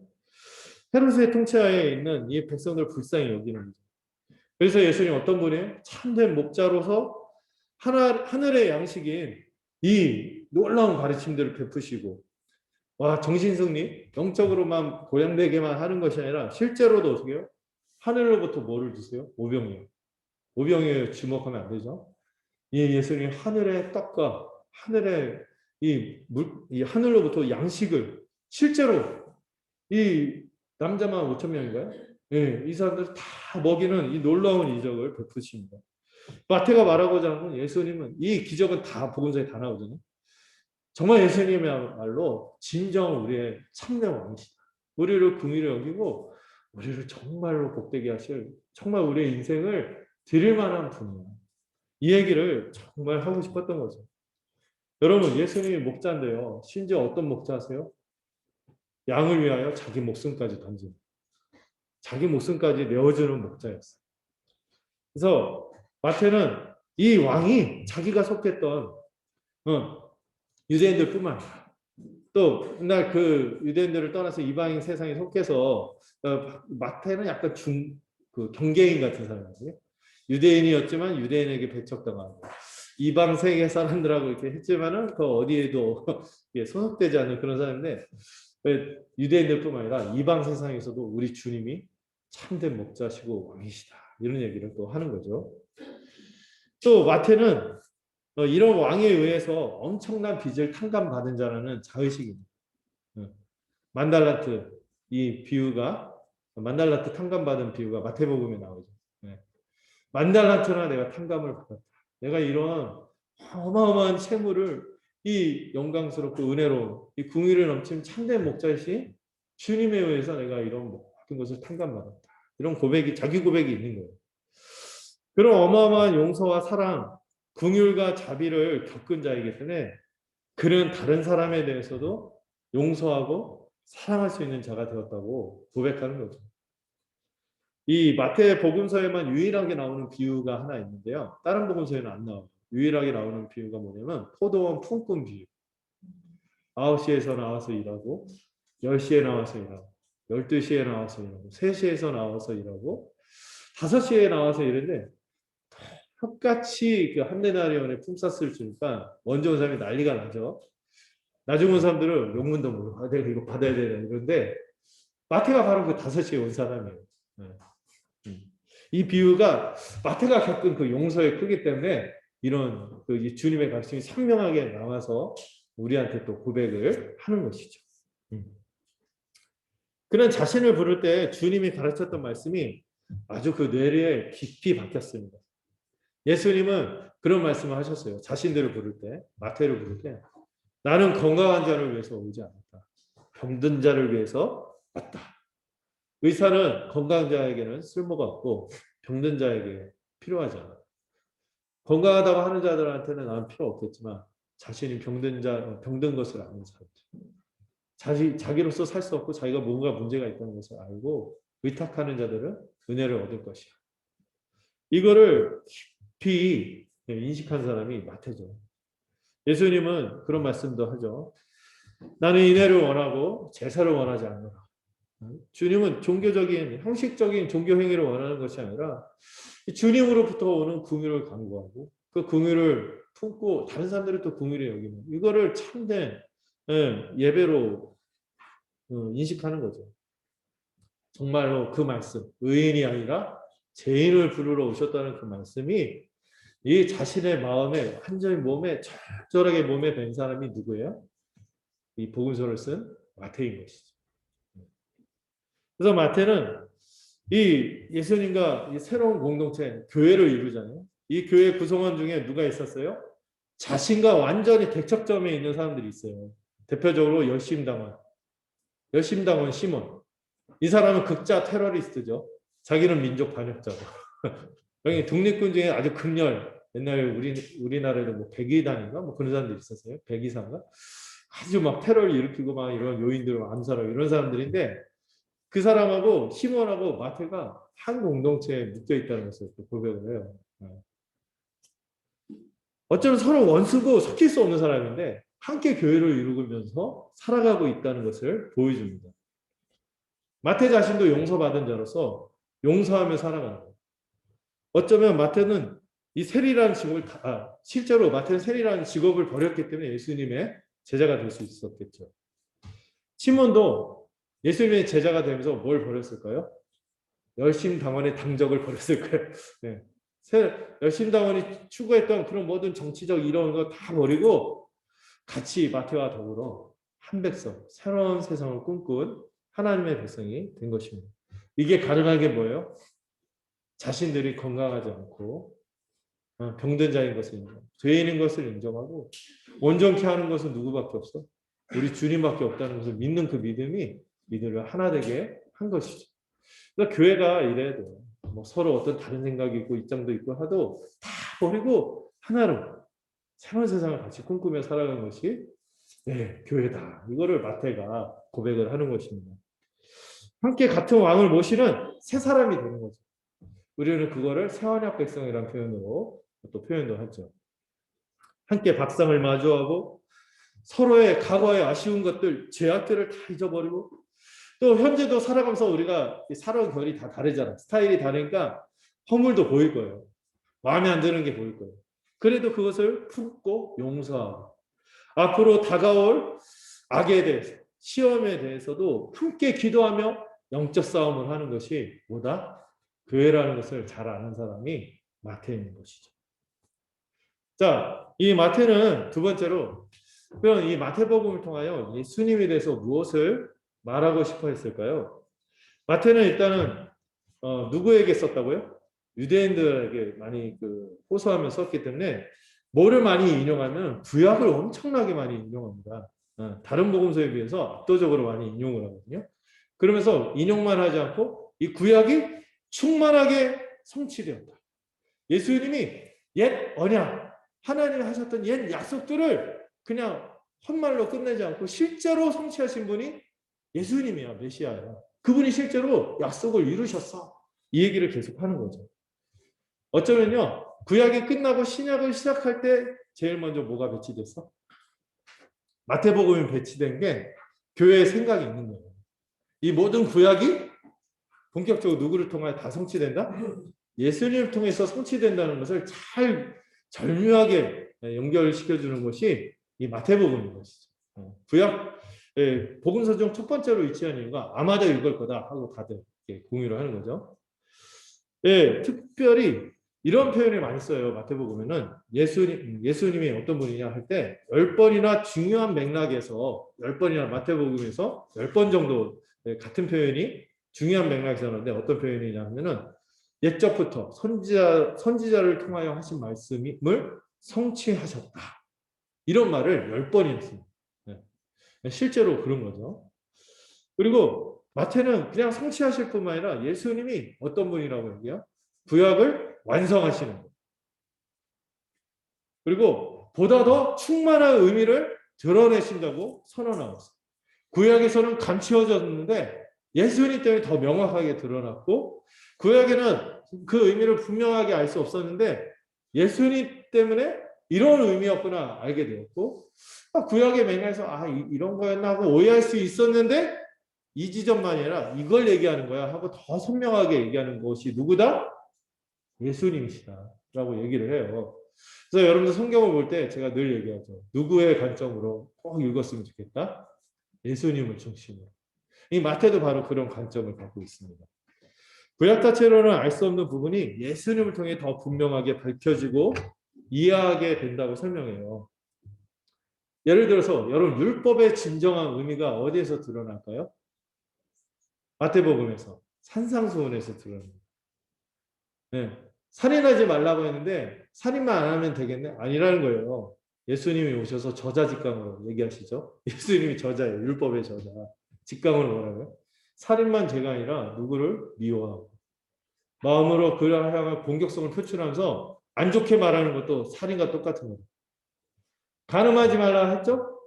[SPEAKER 1] 헤롯의 통치하에 있는 이 백성들 불쌍히 여기는 거죠. 그래서 예수님 어떤 분이에요? 참된 목자로서 하늘의 양식인 이 놀라운 가르침들을 베푸시고 정신승리, 영적으로만 보양되게만 하는 것이 아니라 실제로도 어떻게 해요? 하늘로부터 뭐를 주세요? 오병이요. 오병이에 주목하면 안 되죠. 이 예수님 하늘의 떡과 하늘의 이 하늘로부터 양식을 실제로 이 남자만 5천 명인가요? 예, 이 사람들 다 먹이는 이 놀라운 이적을 베푸십니다. 마태가 말하고자 하는 건 예수님은 이 기적은 다 복음서에 다 나오잖아요. 정말 예수님이야말로 진정 우리의 참된 왕이시다. 우리를 긍휼히 여기고 우리를 정말로 복되게 하실 정말 우리의 인생을 드릴 만한 분이야. 이 얘기를 정말 하고 싶었던 거죠. 여러분 예수님이 목자인데요. 심지어 어떤 목자세요? 양을 위하여 자기 목숨까지 던진 자기 목숨까지 내어주는 목자였어요. 그래서 마태는 이 왕이 자기가 속했던 유대인들뿐만 아니라 또 그날 그 유대인들을 떠나서 이방인 세상에 속해서 마태는 약간 그 경계인 같은 사람이거든요. 유대인이었지만 유대인에게 배척당하고 이방 세계 사람들하고 이렇게 했지만은 그 어디에도 소속되지 않는 그런 사람인데 유대인들뿐만 아니라 이방 세상에서도 우리 주님이 참된 목자시고 왕이시다 이런 얘기를 또 하는 거죠. 또 마태는 이런 왕에 의해서 엄청난 빚을 탕감받은 자라는 자의식입니다. 만달라트 이 비유가 만달라트 탕감받은 비유가 마태복음에 나오죠. 만달란트나 내가 탕감을 받았다. 내가 이런 어마어마한 채무를 이 영광스럽고 은혜로 이 궁유를 넘치는 참된 목자이신 주님에 의해서 내가 이런 모든 것을 탕감받았다. 이런 고백이 자기 고백이 있는 거예요. 그런 어마어마한 용서와 사랑, 긍휼과 자비를 겪은 자이기 때문에 그는 다른 사람에 대해서도 용서하고 사랑할 수 있는 자가 되었다고 고백하는 거죠. 이 마태 복음서에만 유일하게 나오는 비유가 하나 있는데요. 다른 복음서에는 안 나와요. 유일하게 나오는 비유가 뭐냐면 포도원 품꾼 비유. 9시에서 나와서 일하고 10시에 나와서 일하고 12시에 나와서 일하고 3시에서 나와서 일하고 5시에 나와서 일하는데 똑같이 그 한 데나리온의 품삯을 주니까 먼저 온 사람이 난리가 나죠. 나중에 온 사람들은 용문도 모르고 내가 이거 받아야 되나 이런데 마태가 바로 그 5시에 온 사람이에요. 이 비유가 마태가 겪은 그 용서의 크기 때문에 이런 그 주님의 가르침이 선명하게 나와서 우리한테 또 고백을 하는 것이죠. 그는 자신을 부를 때 주님이 가르쳤던 말씀이 아주 그 뇌리에 깊이 박혔습니다. 예수님은 그런 말씀을 하셨어요. 자신들을 부를 때, 마태를 부를 때 나는 건강한 자를 위해서 오지 않았다. 병든 자를 위해서 왔다. 의사는 건강한 자에게는 쓸모가 없고 병든 자에게 필요하지 않아. 건강하다고 하는 자들한테는 나는 필요 없겠지만 자신이 병든 것을 아는 사람들. 자기로서 살 수 없고 자기가 뭔가 문제가 있다는 것을 알고 의탁하는 자들은 은혜를 얻을 것이야. 이거를 깊이 인식한 사람이 마태죠. 예수님은 그런 말씀도 하죠. 나는 인애를 원하고 제사를 원하지 않노라. 주님은 종교적인 형식적인 종교 행위를 원하는 것이 아니라 주님으로부터 오는 긍휼을 강구하고 그 긍휼을 품고 다른 사람들이 또 긍휼히 여기는 이거를 참된 예배로 인식하는 거죠. 정말로 그 말씀, 의인이 아니라 죄인을 부르러 오셨다는 그 말씀이 이 자신의 마음에 완전히 몸에 절절하게 몸에 밴 사람이 누구예요? 이 복음서를 쓴 마태인 것이죠. 그래서 마태는 이 예수님과 이 새로운 공동체 교회를 이루잖아요. 이 교회 구성원 중에 누가 있었어요? 자신과 완전히 대척점에 있는 사람들이 있어요. 대표적으로 열심당원 시몬. 이 사람은 극자 테러리스트죠. 자기는 민족 반역자고. 여기 독립군 중에 아주 극렬. 옛날 우리나라에도 뭐 백의단인가 뭐 그런 사람들이 있었어요. 백의사인가? 아주 막 테러를 일으키고 막 이런 요인들을 암살하고 이런 사람들인데 그 사람하고 시몬하고 마태가 한 공동체에 묶여 있다는 것을 고백을 해요. 어쩌면 서로 원수고 섞일 수 없는 사람인데 함께 교회를 이루면서 살아가고 있다는 것을 보여줍니다. 마태 자신도 용서받은 자로서 용서하며 살아가는 거예요. 어쩌면 마태는 이 세리라는 직업을 실제로 마태는 세리라는 직업을 버렸기 때문에 예수님의 제자가 될 수 있었겠죠. 시몬도 예수님의 제자가 되면서 뭘 버렸을까요? 열심당원의 당적을 버렸을 거예요. 네. 열심당원이 추구했던 그런 모든 정치적 이런 거 다 버리고 같이 마태와 더불어 한 백성, 새로운 세상을 꿈꾼 하나님의 백성이 된 것입니다. 이게 가능한 게 뭐예요? 자신들이 건강하지 않고 병든 자인 것을 인정, 죄인인 것을 인정하고 온전케 하는 것은 누구밖에 없어? 우리 주님밖에 없다는 것을 믿는 그 믿음이 이들을 하나 되게 한 것이죠. 그러니까 교회가 이래야 돼요. 뭐 서로 어떤 다른 생각이 있고 입장도 있고 하도 다 버리고 하나로 새로운 세상을 같이 꿈꾸며 살아가는 것이 교회다. 이거를 마태가 고백을 하는 것입니다. 함께 같은 왕을 모시는 새 사람이 되는 거죠. 우리는 그거를 새 언약 백성이라는 표현으로 또 표현도 하죠. 함께 밥상을 마주하고 서로의 과거의 아쉬운 것들, 죄악들을 다 잊어버리고 또 현재도 살아가면서 우리가 살아온 결이 다 다르잖아. 스타일이 다르니까 허물도 보일 거예요. 마음에 안 드는 게 보일 거예요. 그래도 그것을 품고 용서하고 앞으로 다가올 악에 대해서 시험에 대해서도 함께 기도하며 영적 싸움을 하는 것이 뭐다? 교회라는 것을 잘 아는 사람이 마태인 것이죠. 자, 이 마태는 두 번째로 그럼 이 마태복음을 통하여 예수님에 대해서 무엇을 말하고 싶어 했을까요? 마태는 일단은 누구에게 썼다고요? 유대인들에게 많이 호소하며 썼기 때문에 뭐를 많이 인용하면 구약을 엄청나게 많이 인용합니다. 다른 복음서에 비해서 압도적으로 많이 인용을 하거든요. 그러면서 인용만 하지 않고 이 구약이 충만하게 성취되었다. 예수님이 옛 언약, 하나님이 하셨던 옛 약속들을 그냥 헛말로 끝내지 않고 실제로 성취하신 분이 예수님이야, 메시아야. 그분이 실제로 약속을 이루셨어. 이 얘기를 계속 하는 거죠. 어쩌면요, 구약이 끝나고 신약을 시작할 때 제일 먼저 뭐가 배치됐어? 마태복음이 배치된 게 교회의 생각이 있는 거예요. 이 모든 구약이 본격적으로 누구를 통하여 다 성취된다? 예수님을 통해서 성취된다는 것을 잘 절묘하게 연결시켜주는 것이 이 마태복음인 것이죠. 구약 복음서 중 첫 번째로 위치한 이유가 아마도 이걸 거다 하고 다들 공유를 하는 거죠. 특별히 이런 표현을 많이 써요. 마태복음에는 예수님이 어떤 분이냐 할 때 10번이나 중요한 맥락에서 10번이나 마태복음에서 10번 정도 같은 표현이 중요한 맥락에서 나오는데 어떤 표현이냐 하면은 옛적부터 선지자를 통하여 하신 말씀을 성취하셨다. 이런 말을 10번이나 씁니다. 실제로 그런 거죠. 그리고 마태는 그냥 성취하실 뿐만 아니라 예수님이 어떤 분이라고 얘기해요? 구약을 완성하시는 분. 그리고 보다 더 충만한 의미를 드러내신다고 선언하고 있어요. 구약에서는 감추어졌는데 예수님 때문에 더 명확하게 드러났고 구약에는 그 의미를 분명하게 알 수 없었는데 예수님 때문에 이런 의미였구나 알게 되었고 구약의 맥락에서 이런 거였나 하고 오해할 수 있었는데 이 지점만이 아니라 이걸 얘기하는 거야 하고 더 선명하게 얘기하는 것이 누구다? 예수님이시다 라고 얘기를 해요. 그래서 여러분들 성경을 볼 때 제가 늘 얘기하죠. 누구의 관점으로 꼭 읽었으면 좋겠다? 예수님을 중심으로. 이 마태도 바로 그런 관점을 갖고 있습니다. 구약 자체로는 알 수 없는 부분이 예수님을 통해 더 분명하게 밝혀지고 이해하게 된다고 설명해요. 예를 들어서 여러분 율법의 진정한 의미가 어디에서 드러날까요? 마태복음에서 산상수훈에서 드러납니다. 네. 살인하지 말라고 했는데 살인만 안 하면 되겠네? 아니라는 거예요. 예수님이 오셔서 저자 직강으로 얘기하시죠. 예수님이 저자예요. 율법의 저자. 직강으로 뭐라고요? 살인만 죄가 아니라 누구를 미워하고 마음으로 그를 향한 공격성을 표출하면서 안 좋게 말하는 것도 살인과 똑같은 거예요. 간음하지 말라 했죠?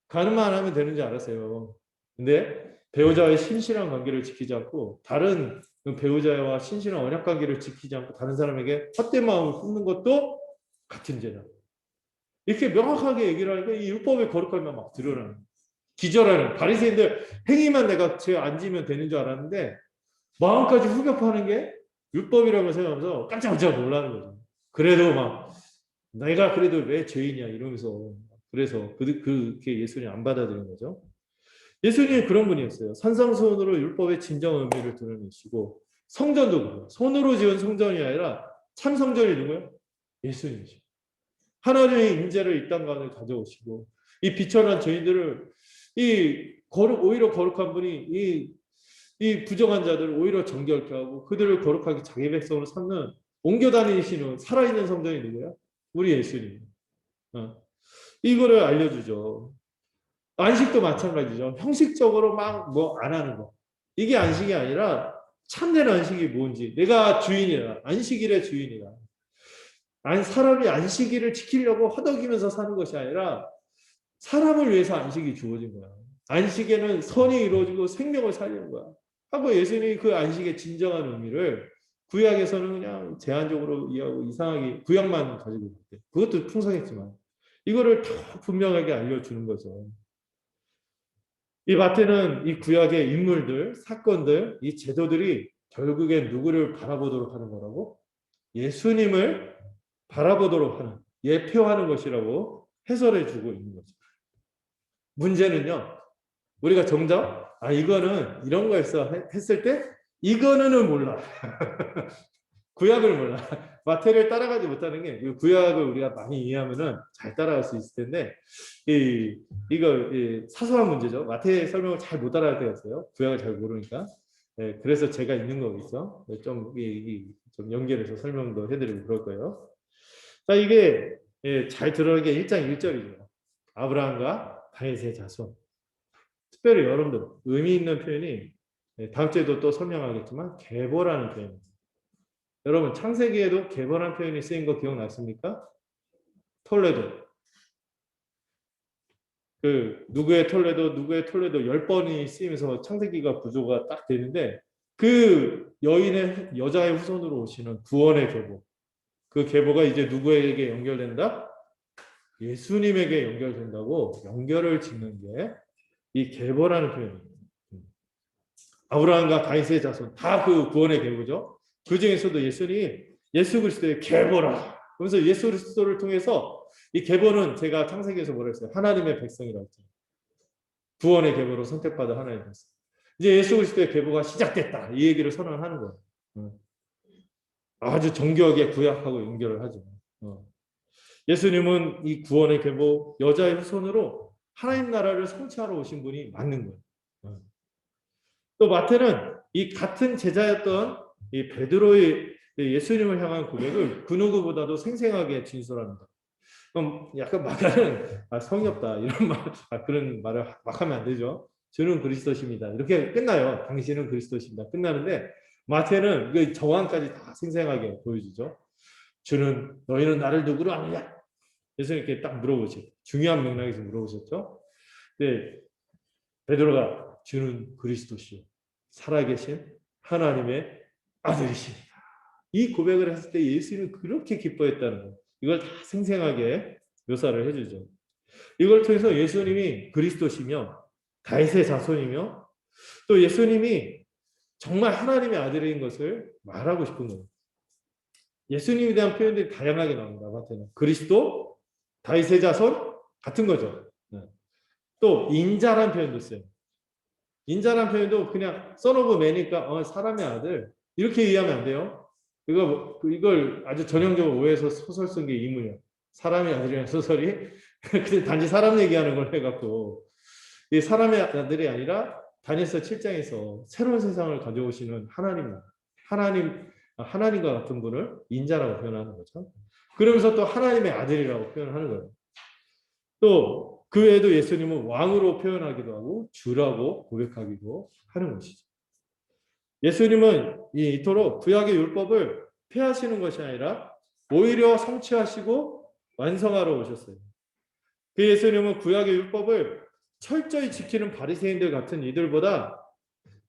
[SPEAKER 1] 간음만 안 하면 되는 줄 알았어요. 근데 배우자와의 신실한 관계를 지키지 않고 다른 배우자와 신실한 언약 관계를 지키지 않고 다른 사람에게 헛된 마음을 품는 것도 같은 죄다. 이렇게 명확하게 얘기를 하니까 이 율법의 거룩함이 막 드러나는 기절하는 바리새인들 행위만 내가 죄 안 지면 되는 줄 알았는데 마음까지 후벼파는 게 율법이라고 생각하면서 깜짝깜짝 놀라는 거죠. 그래도 막 내가 그래도 왜 죄인이야 이러면서 그래서 그렇게 예수님 안 받아들인 거죠. 예수님이 그런 분이었어요. 산상수훈으로 율법의 진정 의미를 드러내시고 성전도 그래요. 손으로 지은 성전이 아니라 참 성전이 누구예요? 예수님이죠. 하나님의 임재를 이 땅 가운데 가져오시고 이 비천한 죄인들을 오히려 거룩한 분이 이 부정한 자들을 오히려 정결케 하고 그들을 거룩하게 자기 백성으로 삼는 옮겨 다니시는 살아있는 성전이 누구야? 우리 예수님. 이거를 알려주죠. 안식도 마찬가지죠. 형식적으로 막 뭐 안 하는 거. 이게 안식이 아니라 참된 안식이 뭔지. 내가 주인이라. 안식일의 주인이라. 사람이 안식일을 지키려고 허덕이면서 사는 것이 아니라 사람을 위해서 안식이 주어진 거야. 안식에는 선이 이루어지고 생명을 살리는 거야. 하고 예수님이 그 안식의 진정한 의미를 구약에서는 그냥 제한적으로 이해하고 이상하게 구약만 가지고 있대. 그것도 풍성했지만 이거를 더 분명하게 알려주는 거죠. 이 마태는 이 구약의 인물들, 사건들, 이 제도들이 결국엔 누구를 바라보도록 하는 거라고? 예수님을 바라보도록 하는, 예표하는 것이라고 해설해 주고 있는 거죠. 문제는요, 우리가 정작, 이거는 이런 거였어 했을 때, 이거는 몰라. 구약을 몰라. 마태를 따라가지 못하는 게 구약을 우리가 많이 이해하면은 잘 따라갈 수 있을 텐데 이거 사소한 문제죠. 마태 설명을 잘 못 따라갈 때가 있어요. 구약을 잘 모르니까. 그래서 제가 있는 거겠죠. 좀 좀 연결해서 설명도 해드리고 그럴 거예요. 자, 이게 잘 들어가게 1장 1절이죠. 아브라함과 다윗의 자손. 특별히 여러분들 의미 있는 표현이 다음 주에도 또 설명하겠지만 계보라는 표현입니다. 여러분 창세기에도 계보라는 표현이 쓰인 거 기억나십니까? 톨레도. 그 누구의 톨레도 10번이 쓰이면서 창세기가 구조가 딱 되는데 그 여자의 후손으로 오시는 구원의 계보. 그 계보가 이제 누구에게 연결된다? 예수님에게 연결된다고 연결을 짓는 게 이 계보라는 표현입니다. 아브라함과 다윗의 자손 다 그 구원의 계보죠. 그 중에서도 예수 그리스도의 계보라. 그래서 예수 그리스도를 통해서 이 계보는 제가 창세기에서 뭐라 했어요? 하나님의 백성이라고 했잖아요. 구원의 계보로 선택받은 하나님의 백성. 이제 예수 그리스도의 계보가 시작됐다. 이 얘기를 선언하는 거예요. 아주 정교하게 구약하고 연결을 하죠. 예수님은 이 구원의 계보 여자의 후손으로 하나님 나라를 성취하러 오신 분이 맞는 거예요. 또 마태는 이 같은 제자였던 이 베드로의 예수님을 향한 고백을 그 누구보다도 생생하게 진술합니다. 그럼 약간 마가는 성의 없다 이런 그런 말을 막 하면 안 되죠. 주는 그리스도십니다. 이렇게 끝나요. 당신은 그리스도십니다. 끝나는데 마태는 그 정황까지 다 생생하게 보여주죠. 주는 너희는 나를 누구로 아느냐? 예수님 이렇게 딱 물어보죠. 중요한 맥락에서 물어보셨죠. 네, 베드로가 주는 그리스도시요 살아계신 하나님의 아들이십니다. 이 고백을 했을 때 예수님은 그렇게 기뻐했다는 거예요. 이걸 다 생생하게 묘사를 해주죠. 이걸 통해서 예수님이 그리스도시며 다윗의 자손이며 또 예수님이 정말 하나님의 아들인 것을 말하고 싶은 거예요. 예수님에 대한 표현들이 다양하게 나옵니다. 마태는 그리스도, 다윗의 자손 같은 거죠. 또 인자란 표현도 써요. 인자란 표현도 그냥 son of man이니까 사람의 아들 이렇게 이해하면 안 돼요. 이걸 아주 전형적으로 오해해서 소설 쓴 게 이문이에요. 사람의 아들이라는 소설이 그냥 단지 사람 얘기하는 걸 해갖고 이 사람의 아들이 아니라 다니엘서 7장에서 새로운 세상을 가져오시는 하나님과 같은 분을 인자라고 표현하는 거죠. 그러면서 또 하나님의 아들이라고 표현하는 거예요. 또 그 외에도 예수님은 왕으로 표현하기도 하고 주라고 고백하기도 하는 것이죠. 예수님은 이토록 구약의 율법을 폐하시는 것이 아니라 오히려 성취하시고 완성하러 오셨어요. 그 예수님은 구약의 율법을 철저히 지키는 바리새인들 같은 이들보다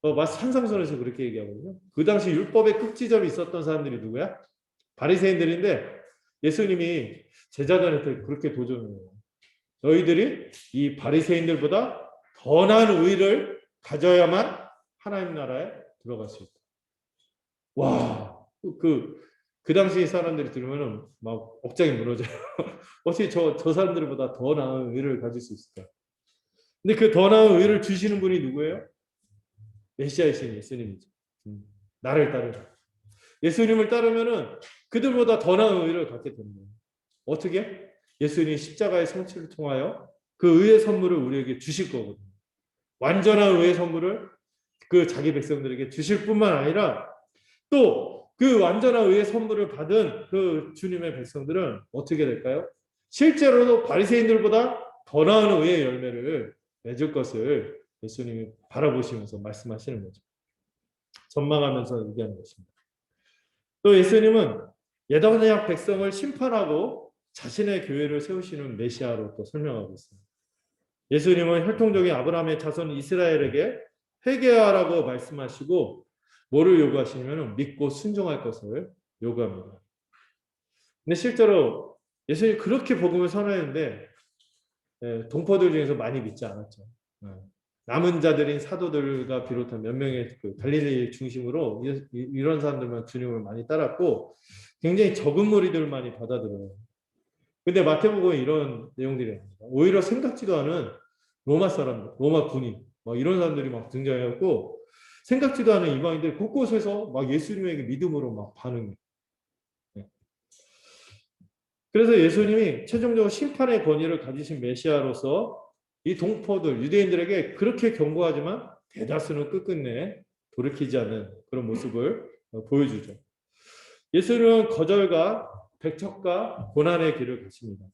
[SPEAKER 1] 산상선에서 그렇게 얘기하거든요. 그 당시 율법의 끝지점이 있었던 사람들이 누구야? 바리새인들인데 예수님이 제자들한테 그렇게 도전해요. 너희들이 이 바리새인들보다 더 나은 의를 가져야만 하나님 나라에 들어갈 수 있다. 와, 그 당시 사람들이 들으면은 막 억장이 무너져요. 어떻게 저 사람들보다 더 나은 의를 가질 수 있을까? 근데 그 더 나은 의를 주시는 분이 누구예요? 메시아이신 예수님이죠. 나를 따르라. 예수님을 따르면은 그들보다 더 나은 의를 갖게 됩니다. 어떻게? 예수님이 십자가의 성취를 통하여 그 의의 선물을 우리에게 주실 거거든요. 완전한 의의 선물을 그 자기 백성들에게 주실 뿐만 아니라 또 그 완전한 의의 선물을 받은 그 주님의 백성들은 어떻게 될까요? 실제로도 바리새인들보다 더 나은 의의 열매를 맺을 것을 예수님이 바라보시면서 말씀하시는 거죠. 전망하면서 얘기하는 것입니다. 또 예수님은 예언약 백성을 심판하고 자신의 교회를 세우시는 메시아로 또 설명하고 있습니다. 예수님은 혈통적인 아브라함의 자손 이스라엘에게 회개하라고 말씀하시고 뭐를 요구하시냐면 믿고 순종할 것을 요구합니다. 근데 실제로 예수님이 그렇게 복음을 선언했는데 동포들 중에서 많이 믿지 않았죠. 남은 자들인 사도들과 비롯한 몇 명의 그 갈릴리 중심으로 이런 사람들만 주님을 많이 따랐고 굉장히 적은 무리들만이 받아들여요. 근데 마태복음에 이런 내용들이 나옵니다. 오히려 생각지도 않은 로마 사람들, 로마 군인 이런 사람들이 막 등장해갖고 생각지도 않은 이방인들 곳곳에서 막 예수님에게 믿음으로 막 반응해요. 그래서 예수님이 최종적으로 심판의 권위를 가지신 메시아로서 이 동포들, 유대인들에게 그렇게 경고하지만 대다수는 끝끝내 돌이키지 않는 그런 모습을 보여주죠. 예수님은 거절과 백척과 고난의 길을 가십니다.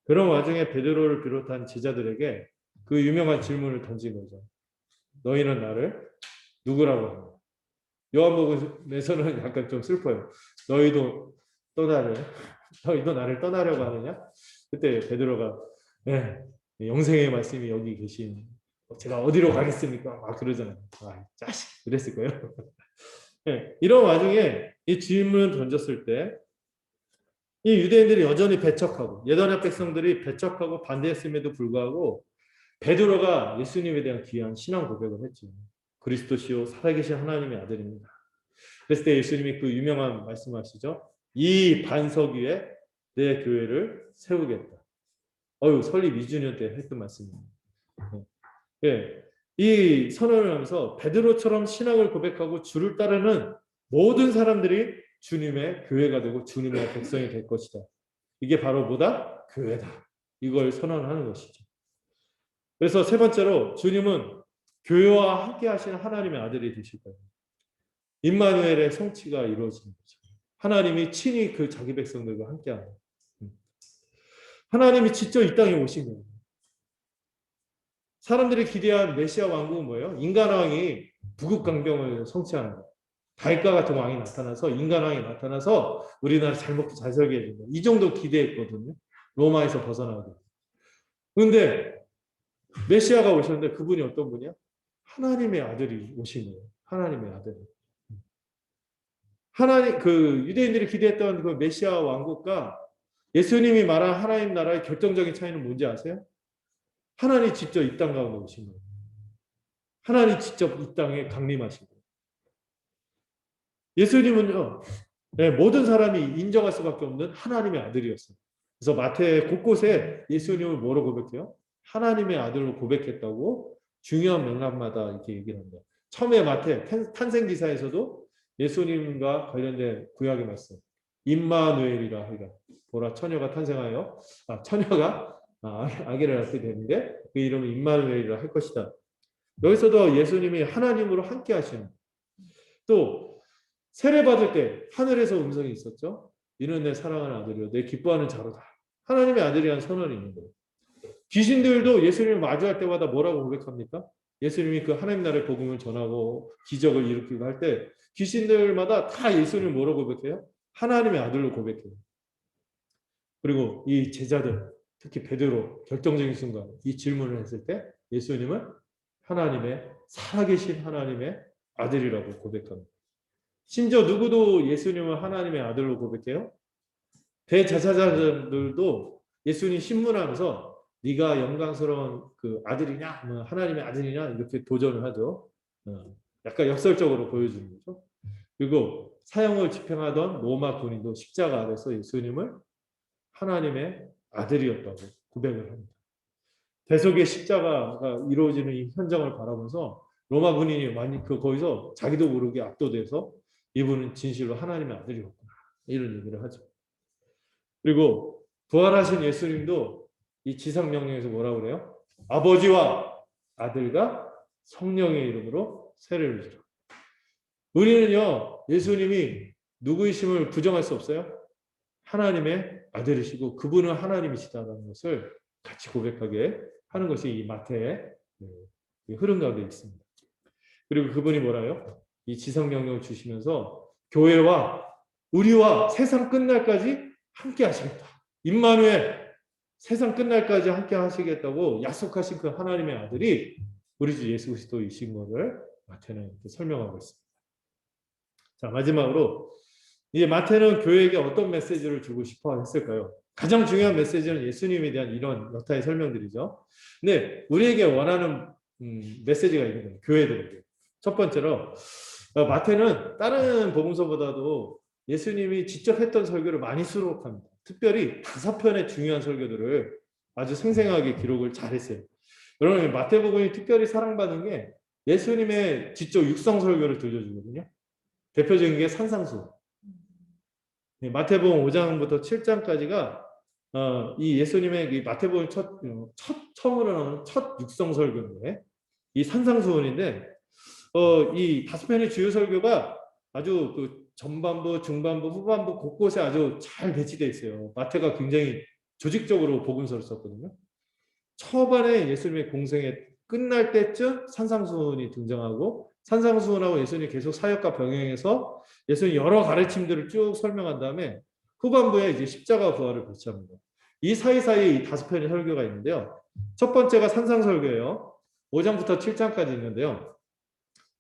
[SPEAKER 1] 그런 와중에 베드로를 비롯한 제자들에게 그 유명한 질문을 던진 거죠. 너희는 나를 누구라고 하냐? 요한복음에서는 약간 좀 슬퍼요. 너희도 나를 떠나려고 하느냐? 그때 베드로가 네, 영생의 말씀이 여기 계신 제가 어디로 가겠습니까? 막 그러잖아요. 아, 자식 그랬을 거예요. 네, 이런 와중에 이 질문을 던졌을 때 이 유대인들이 여전히 배척하고 예언의 백성들이 배척하고 반대했음에도 불구하고 베드로가 예수님에 대한 귀한 신앙 고백을 했죠. 그리스도시요 살아계신 하나님의 아들입니다. 그랬을 때 예수님이 그 유명한 말씀하시죠. 이 반석 위에 내 교회를 세우겠다. 설립 2주년 때 했던 말씀입니다. 예, 이 선언을 하면서 베드로처럼 신앙을 고백하고 주를 따르는 모든 사람들이 주님의 교회가 되고 주님의 백성이 될 것이다. 이게 바로 뭐다? 교회다. 이걸 선언하는 것이죠. 그래서 세 번째로 주님은 교회와 함께 하시는 하나님의 아들이 되실 거예요. 임마누엘의 성취가 이루어지는 거죠. 하나님이 친히 그 자기 백성들과 함께하는 거예요. 하나님이 직접 이 땅에 오신 거예요. 사람들이 기대한 메시아 왕국은 뭐예요? 인간왕이 부국강병을 성취하는 거예요. 다윗과 같은 왕이 나타나서 인간왕이 나타나서 우리나라 잘 먹고 잘 살게 해준다. 이 정도 기대했거든요. 로마에서 벗어나게. 그런데 메시아가 오셨는데 그분이 어떤 분이야? 하나님의 아들이 오신 거예요. 하나님의 아들. 그 유대인들이 기대했던 그 메시아 왕국과 예수님이 말한 하나님 나라의 결정적인 차이는 뭔지 아세요? 하나님 직접 이 땅 가운데 오신 거예요. 하나님 직접 이 땅에 강림하신 거예요. 예수님은요, 네, 모든 사람이 인정할 수밖에 없는 하나님의 아들이었어요. 그래서 마태 곳곳에 예수님을 뭐로 고백해요? 하나님의 아들로 고백했다고 중요한 맥락마다 이렇게 얘기를 합니다. 처음에 마태 탄생기사에서도 예수님과 관련된 구약의 말씀, 임마누엘이라 하리라. 보라 처녀가 탄생하여 처녀가 아기를 낳게 되는데 그 이름은 임마누엘이라 할 것이다. 여기서도 예수님이 하나님으로 함께 하시는. 또 세례 받을 때 하늘에서 음성이 있었죠. 이는 내 사랑하는 아들이요 내 기뻐하는 자로다. 하나님의 아들이라는 선언이 있는 거예요. 귀신들도 예수님을 마주할 때마다 뭐라고 고백합니까? 예수님이 그 하나님 나라의 복음을 전하고 기적을 일으키고 할 때 귀신들마다 다 예수님을 뭐라고 고백해요? 하나님의 아들로 고백해요. 그리고 이 제자들, 특히 베드로 결정적인 순간 이 질문을 했을 때 예수님은 하나님의 살아계신 하나님의 아들이라고 고백합니다. 심지어 누구도 예수님을 하나님의 아들로 고백해요? 대제사장들도 예수님 신문하면서 네가 영광스러운 그 아들이냐, 하나님의 아들이냐 이렇게 도전을 하죠. 약간 역설적으로 보여주는 거죠. 그리고 사형을 집행하던 로마 군인도 십자가 아래서 예수님을 하나님의 아들이었다고 고백을 합니다. 대속의 십자가가 이루어지는 이 현장을 바라보면서 로마 군인이 많이 거기서 자기도 모르게 압도돼서 이분은 진실로 하나님의 아들이었구나 이런 얘기를 하죠. 그리고 부활하신 예수님도 이 지상 명령에서 뭐라고 그래요? 아버지와 아들과 성령의 이름으로 세례를 주라. 우리는요 예수님이 누구이심을 부정할 수 없어요. 하나님의 아들이시고 그분은 하나님이시다는 것을 같이 고백하게 하는 것이 이 마태의 흐름 가운데 있습니다. 그리고 그분이 뭐라요? 이 지상 명령을 주시면서 교회와 우리와 세상 끝날까지 함께 하시겠다. 임마누엘 세상 끝날까지 함께 하시겠다고 약속하신 그 하나님의 아들이 우리 주 예수 그리스도이신 것을 마태는 이렇게 설명하고 있습니다. 자, 마지막으로 이제 마태는 교회에게 어떤 메시지를 주고 싶어 했을까요? 가장 중요한 메시지는 예수님에 대한 이런 여타의 설명들이죠. 근데 우리에게 원하는 메시지가 있는 거예요. 교회들에게. 첫 번째로 마태는 다른 복음서보다도 예수님이 직접 했던 설교를 많이 수록합니다. 특별히 5편의 중요한 설교들을 아주 생생하게 기록을 잘했어요. 여러분 마태복음이 특별히 사랑받은 게 예수님의 직접 육성 설교를 들려주거든요. 대표적인 게 산상수. 마태복음 5장부터 7장까지가 이 예수님의 이 마태복음 처음으로 나오는 첫 육성 설교인데 이 산상수훈인데 이 5편의 주요 설교가 아주 그 전반부, 중반부, 후반부 곳곳에 아주 잘 배치되어 있어요. 마태가 굉장히 조직적으로 복음서를 썼거든요. 초반에 예수님의 공생에 끝날 때쯤 산상수훈이 등장하고 산상수훈하고 예수님이 계속 사역과 병행해서 예수님 여러 가르침들을 쭉 설명한 다음에 후반부에 이제 십자가 부활을 배치합니다. 이 사이사이에 이 5편의 설교가 있는데요. 첫 번째가 산상설교예요. 5장부터 7장까지 있는데요.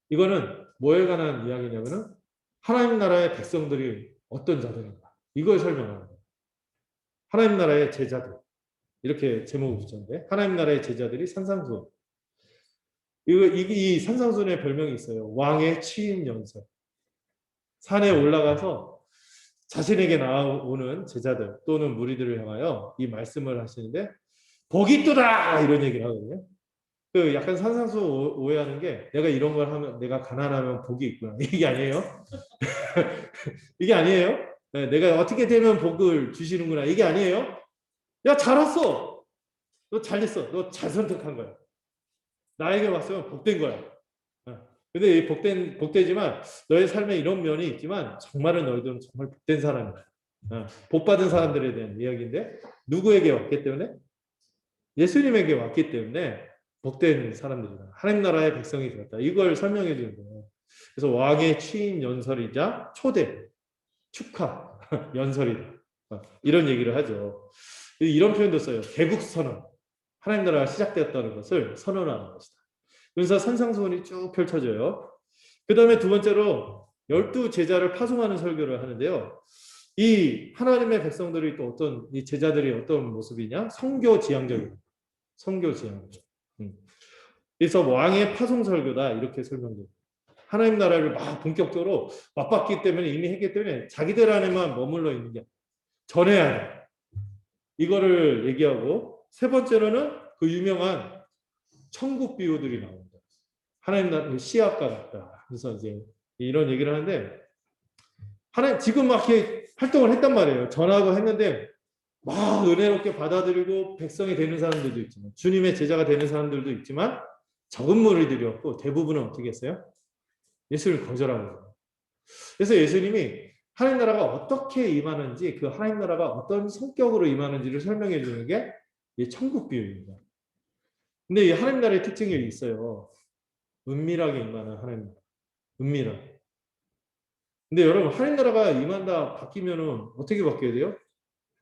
[SPEAKER 1] 이거는 뭐에 관한 이야기냐면은 하나님 나라의 백성들이 어떤 자들인가 이걸 설명합니다. 하나님 나라의 제자들 이렇게 제목을 붙였는데 하나님 나라의 제자들이 산상수훈. 이 산상수훈의 별명이 있어요. 왕의 취임 연설. 산에 올라가서 자신에게 나오는 제자들 또는 무리들을 향하여 이 말씀을 하시는데 복이 있도다 이런 얘기를 하거든요. 그 약간 산상수훈 오해하는 게 내가 이런 걸 하면 내가 가난하면 복이 있구나 이게 아니에요. 이게 아니에요. 네, 내가 어떻게 되면 복을 주시는구나 이게 아니에요. 야 잘했어. 너 잘됐어. 너 잘 선택한 거야. 나에게 왔으면 복된 거야. 근데 이 복되지만 너의 삶에 이런 면이 있지만 정말은 너희들은 정말 복된 사람이야. 복 받은 사람들에 대한 이야기인데 누구에게 왔기 때문에? 예수님에게 왔기 때문에 복된 사람들이다. 하나님 나라의 백성이 되었다. 이걸 설명해 주는 거예요. 그래서 왕의 취임 연설이자 초대, 축하 연설이다. 이런 얘기를 하죠. 이런 표현도 써요. 개국 선언. 하나님 나라가 시작되었다는 것을 선언하는 것이다. 그래서 산상수훈이 쭉 펼쳐져요. 그 다음에 두 번째로 12 제자를 파송하는 설교를 하는데요. 이 하나님의 백성들이 또 어떤 이 제자들이 어떤 모습이냐? 성교지향적입니다. 성교지향적. 그래서 왕의 파송 설교다 이렇게 설명돼요. 하나님 나라를 막 본격적으로 맛봤기 때문에 이미 했기 때문에 자기들 안에만 머물러 있는 게 전해야 돼. 이거를 얘기하고 세 번째로는 그 유명한 천국 비유들이 나옵니다. 하나님 나라 씨앗과 같다. 그래서 이제 이런 얘기를 하는데 하나님 지금 막 이렇게 활동을 했단 말이에요. 전하고 했는데 막 은혜롭게 받아들이고 백성이 되는 사람들도 있지만 주님의 제자가 되는 사람들도 있지만 적은 무리들이었고 대부분은 어떻게 했어요? 예수를 거절하는 거예요. 그래서 예수님이 하나님 나라가 어떻게 임하는지 그 하나님 나라가 어떤 성격으로 임하는지를 설명해 주는 게 이 천국 비유입니다. 근데 이 하나님 나라의 특징이 있어요. 은밀하게 임하는 하나님 나라. 은밀하게. 근데 여러분 하나님 나라가 임한다 바뀌면은 어떻게 바뀌어야 돼요?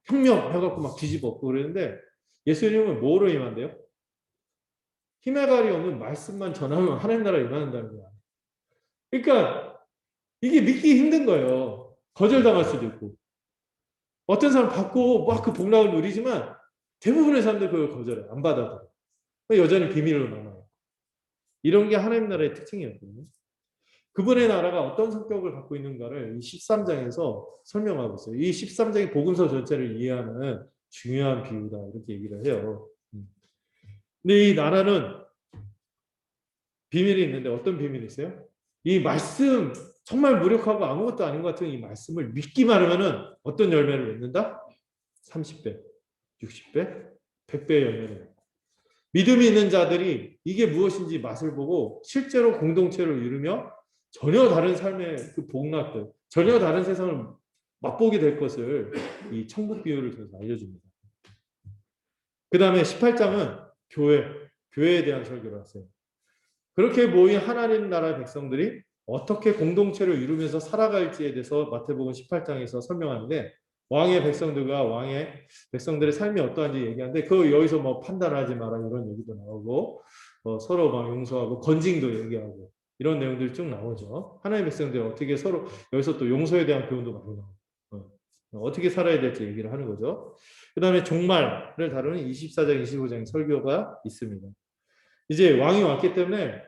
[SPEAKER 1] 혁명 해갖고 막 뒤집어 엎고 그러는데 예수님은 뭐로 임한대요? 힘의 가리 없는 말씀만 전하면 하나님 나라 임한다는 거야. 그러니까 이게 믿기 힘든 거예요. 거절당할 수도 있고. 어떤 사람 받고 막 그 복락을 누리지만 대부분의 사람들 그걸 거절해. 안 받아들여. 여전히 비밀로 남아요. 이런 게 하나님 나라의 특징이었거든요. 그분의 나라가 어떤 성격을 갖고 있는가를 이 13장에서 설명하고 있어요. 이 13장이 복음서 전체를 이해하는 중요한 비유다 이렇게 얘기를 해요. 근데 이 나라는 비밀이 있는데 어떤 비밀이 있어요? 이 말씀 정말 무력하고 아무것도 아닌 것 같은 이 말씀을 믿기만 하면은 어떤 열매를 맺는다? 30배, 60배, 100배의 열매를 맺는다. 믿음이 있는 자들이 이게 무엇인지 맛을 보고 실제로 공동체를 이루며 전혀 다른 삶의 그 복락들, 전혀 다른 세상을 맛보게 될 것을 이 천국 비유를 통해서 알려줍니다. 그 다음에 18장은 교회에 대한 설교를 하세요. 그렇게 모인 하나님 나라의 백성들이 어떻게 공동체를 이루면서 살아갈지에 대해서 마태복음 18장에서 설명하는데 왕의 백성들과 왕의 백성들의 삶이 어떠한지 얘기하는데 그 여기서 뭐 판단하지 마라 이런 얘기도 나오고 서로 막 용서하고 건징도 얘기하고 이런 내용들이 쭉 나오죠. 하나님의 백성들이 어떻게 서로 여기서 또 용서에 대한 교훈도 많이 나오고 어떻게 살아야 될지 얘기를 하는 거죠. 그 다음에 종말을 다루는 24장, 25장 설교가 있습니다. 이제 왕이 왔기 때문에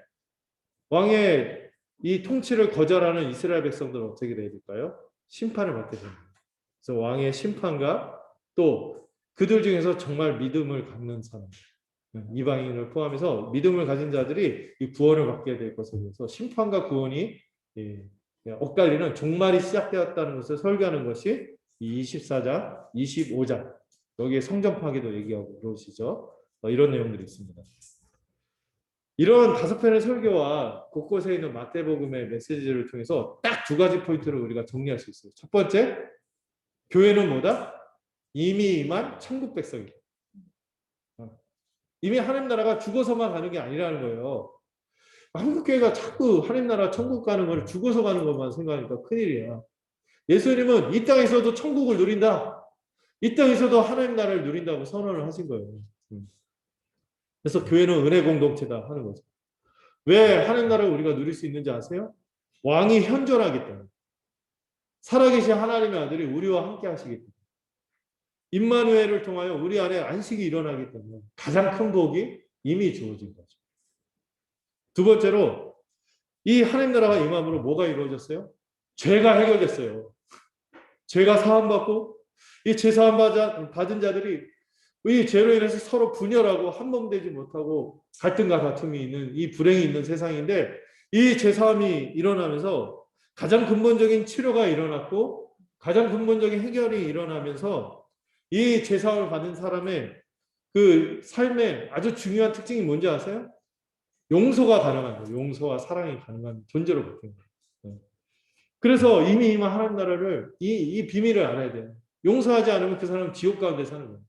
[SPEAKER 1] 왕의 이 통치를 거절하는 이스라엘 백성들은 어떻게 돼야 될까요? 심판을 받게 됩니다. 그래서 왕의 심판과 또 그들 중에서 정말 믿음을 갖는 사람, 이방인을 포함해서 믿음을 가진 자들이 이 구원을 받게 될 것에 대해서 심판과 구원이 엇갈리는 종말이 시작되었다는 것을 설교하는 것이 이 24장, 25장 여기에 성전 파괴도 얘기하고 그러시죠. 이런 내용들이 있습니다. 이런 5편의 설교와 곳곳에 있는 마태복음의 메시지를 통해서 딱 2가지 포인트를 우리가 정리할 수 있어요. 첫 번째, 교회는 뭐다? 이미 임한 천국 백성이다. 이미 하나님 나라가 죽어서만 가는 게 아니라는 거예요. 한국 교회가 자꾸 하나님 나라 천국 가는 걸 죽어서 가는 것만 생각하니까 큰일이야. 예수님은 이 땅에서도 천국을 누린다. 이 땅에서도 하나님 나라를 누린다고 선언을 하신 거예요. 그래서 교회는 은혜 공동체다 하는 거죠. 왜 하나님 나라를 우리가 누릴 수 있는지 아세요? 왕이 현존하기 때문에. 살아계신 하나님의 아들이 우리와 함께 하시기 때문에. 임마누엘을 통하여 우리 안에 안식이 일어나기 때문에 가장 큰 복이 이미 주어진 거죠. 두 번째로 이 하나님 나라가 임함으로 뭐가 이루어졌어요? 죄가 해결됐어요. 죄가 사함받고 이 죄 사함 받은 자들이 이 죄로 인해서 서로 분열하고 한몸되지 못하고 갈등과 다툼이 있는 이 불행이 있는 세상인데 이 죄 사함이 일어나면서 가장 근본적인 치료가 일어났고 가장 근본적인 해결이 일어나면서 이 죄 사함을 받은 사람의 그 삶의 아주 중요한 특징이 뭔지 아세요? 용서가 가능한 거예요. 용서와 사랑이 가능한 존재로 바뀐 거예요. 그래서 이미 임한 하나님 나라를 이 비밀을 알아야 돼요. 용서하지 않으면 그 사람은 지옥 가운데 사는 거예요.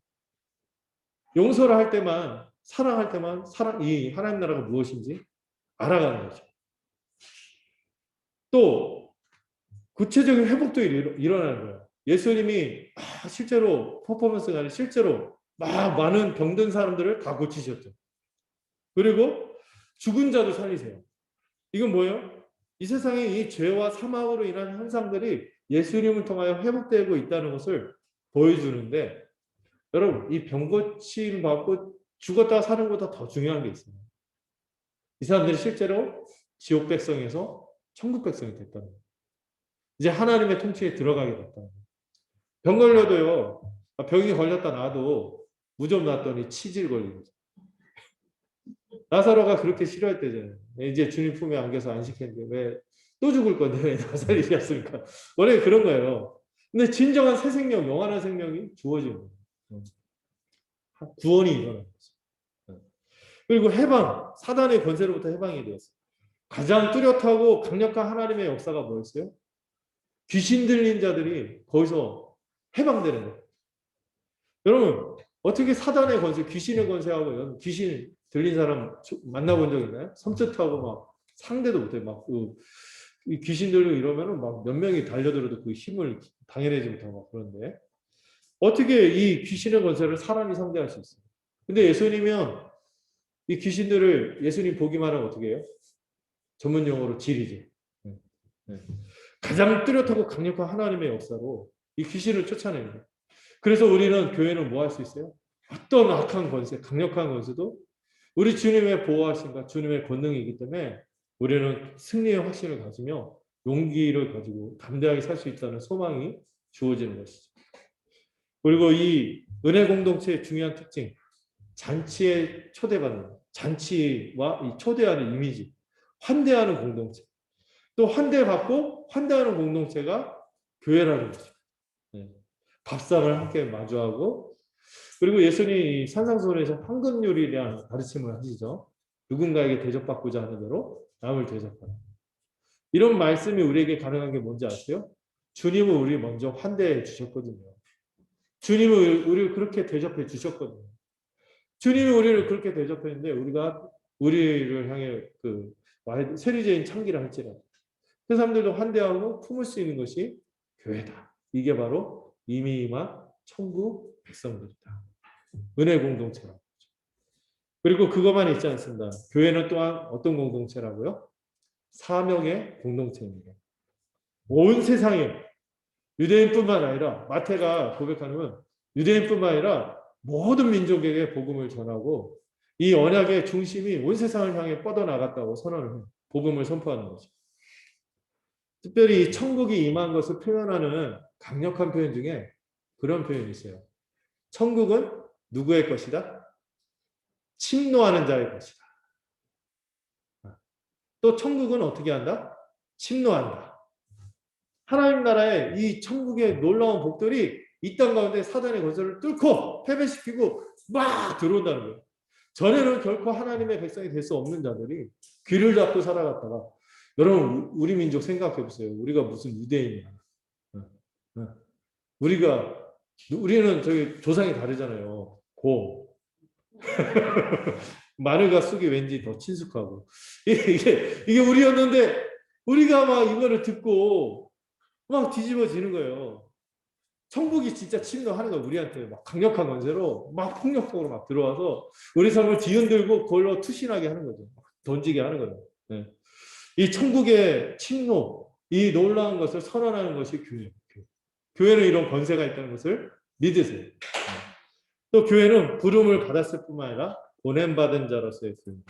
[SPEAKER 1] 용서를 할 때만 사랑할 때만 이 하나님 나라가 무엇인지 알아가는 거죠. 또 구체적인 회복도 일어나는 거예요. 예수님이 실제로 퍼포먼스가 아니라 실제로 막 많은 병든 사람들을 다 고치셨죠. 그리고 죽은 자도 살리세요. 이건 뭐예요? 이 세상에 이 죄와 사망으로 인한 현상들이 예수님을 통하여 회복되고 있다는 것을 보여주는데 여러분 이 병 고침 받고 죽었다 사는 것보다 더 중요한 게 있어요. 이 사람들이 실제로 지옥 백성에서 천국 백성이 됐다는 거예요. 이제 하나님의 통치에 들어가게 됐다는 거예요. 병 걸려도요. 병이 걸렸다 나도 무좀 났더니 치질 걸린 거죠. 나사로가 그렇게 싫어했대잖아요. 이제 주님 품에 안겨서 안식했는데 왜 또 죽을 건데 왜 나 살리셨습니까? 원래 그런 거예요. 근데 진정한 새 생명, 영원한 생명이 주어지는 거예요. 구원이 일어나는 거죠. 그리고 해방, 사단의 권세로부터 해방이 되었어요. 가장 뚜렷하고 강력한 하나님의 역사가 뭐였어요? 귀신 들린 자들이 거기서 해방되는 거예요. 여러분 어떻게 사단의 권세, 귀신의 권세하고 귀신 들린 사람 만나본 적 있나요? 섬찟하고 막 상대도 못해. 막 이 귀신 들리고 이러면은 막 몇 명이 달려들어도 그 힘을 당해내지 못하고 그런데 어떻게 이 귀신의 권세를 사람이 상대할 수 있어요? 근데 예수님은 이 귀신들을 예수님 보기만 하면 어떻게 해요? 전문 용어로 지리지. 가장 뚜렷하고 강력한 하나님의 역사로 이 귀신을 쫓아냅니다. 그래서 우리는 교회는 뭐 할 수 있어요? 어떤 악한 권세, 강력한 권세도 우리 주님의 보호하심과 주님의 권능이기 때문에 우리는 승리의 확신을 가지며 용기를 가지고 담대하게 살 수 있다는 소망이 주어지는 것이죠. 그리고 이 은혜 공동체의 중요한 특징, 잔치에 초대받는, 잔치와 이 초대하는 이미지, 환대하는 공동체. 또 환대받고 환대하는 공동체가 교회라는 거죠. 밥상을 함께 마주하고 그리고 예수님이 산상수훈에서 황금률이라는 가르침을 하시죠. 누군가에게 대접받고자 하는 대로 남을 대접하라. 이런 말씀이 우리에게 가능한 게 뭔지 아세요? 주님은 우리 먼저 환대해 주셨거든요. 주님은 우리를 그렇게 대접해 주셨거든요. 주님이 우리를 그렇게 대접했는데 우리가 우리를 향해 그 세리제인 창기를 할지라도 그 사람들도 환대하고 품을 수 있는 것이 교회다. 이게 바로 이미 임한 천국 백성들이다. 은혜 공동체라고. 그리고 그것만 있지 않습니다. 교회는 또한 어떤 공동체라고요? 사명의 공동체입니다. 온 세상에 유대인뿐만 아니라 마태가 고백하는 유대인뿐만 아니라 모든 민족에게 복음을 전하고 이 언약의 중심이 온 세상을 향해 뻗어나갔다고 선언을 해요. 복음을 선포하는 거죠. 특별히 천국이 임한 것을 표현하는 강력한 표현 중에 그런 표현이 있어요. 천국은 누구의 것이다? 침노하는 자의 것이다. 또 천국은 어떻게 한다? 침노한다. 하나님 나라의 이 천국의 놀라운 복들이 이 땅 가운데 사단의 권세를 뚫고 패배시키고 막 들어온다는 거예요. 전에는 결코 하나님의 백성이 될 수 없는 자들이 귀를 잡고 살아갔다가 여러분 우리 민족 생각해 보세요. 우리가 무슨 유대인이야. 우리는 저기 조상이 다르잖아요. 고 마늘과 쑥이 왠지 더 친숙하고 이게 우리였는데 우리가 막 이거를 듣고 막 뒤집어지는 거예요. 천국이 진짜 침노하는 거예요. 우리한테 막 강력한 권세로 막 폭력적으로 막 들어와서 우리 삶을 뒤흔들고 그걸로 투신하게 하는 거죠. 던지게 하는 거예요. 네. 이 천국의 침노, 이 놀라운 것을 선언하는 것이 교회예요. 교회는 이런 권세가 있다는 것을 믿으세요. 또 교회는 부름을 받았을 뿐만 아니라 보냄받은 자로서의 부름.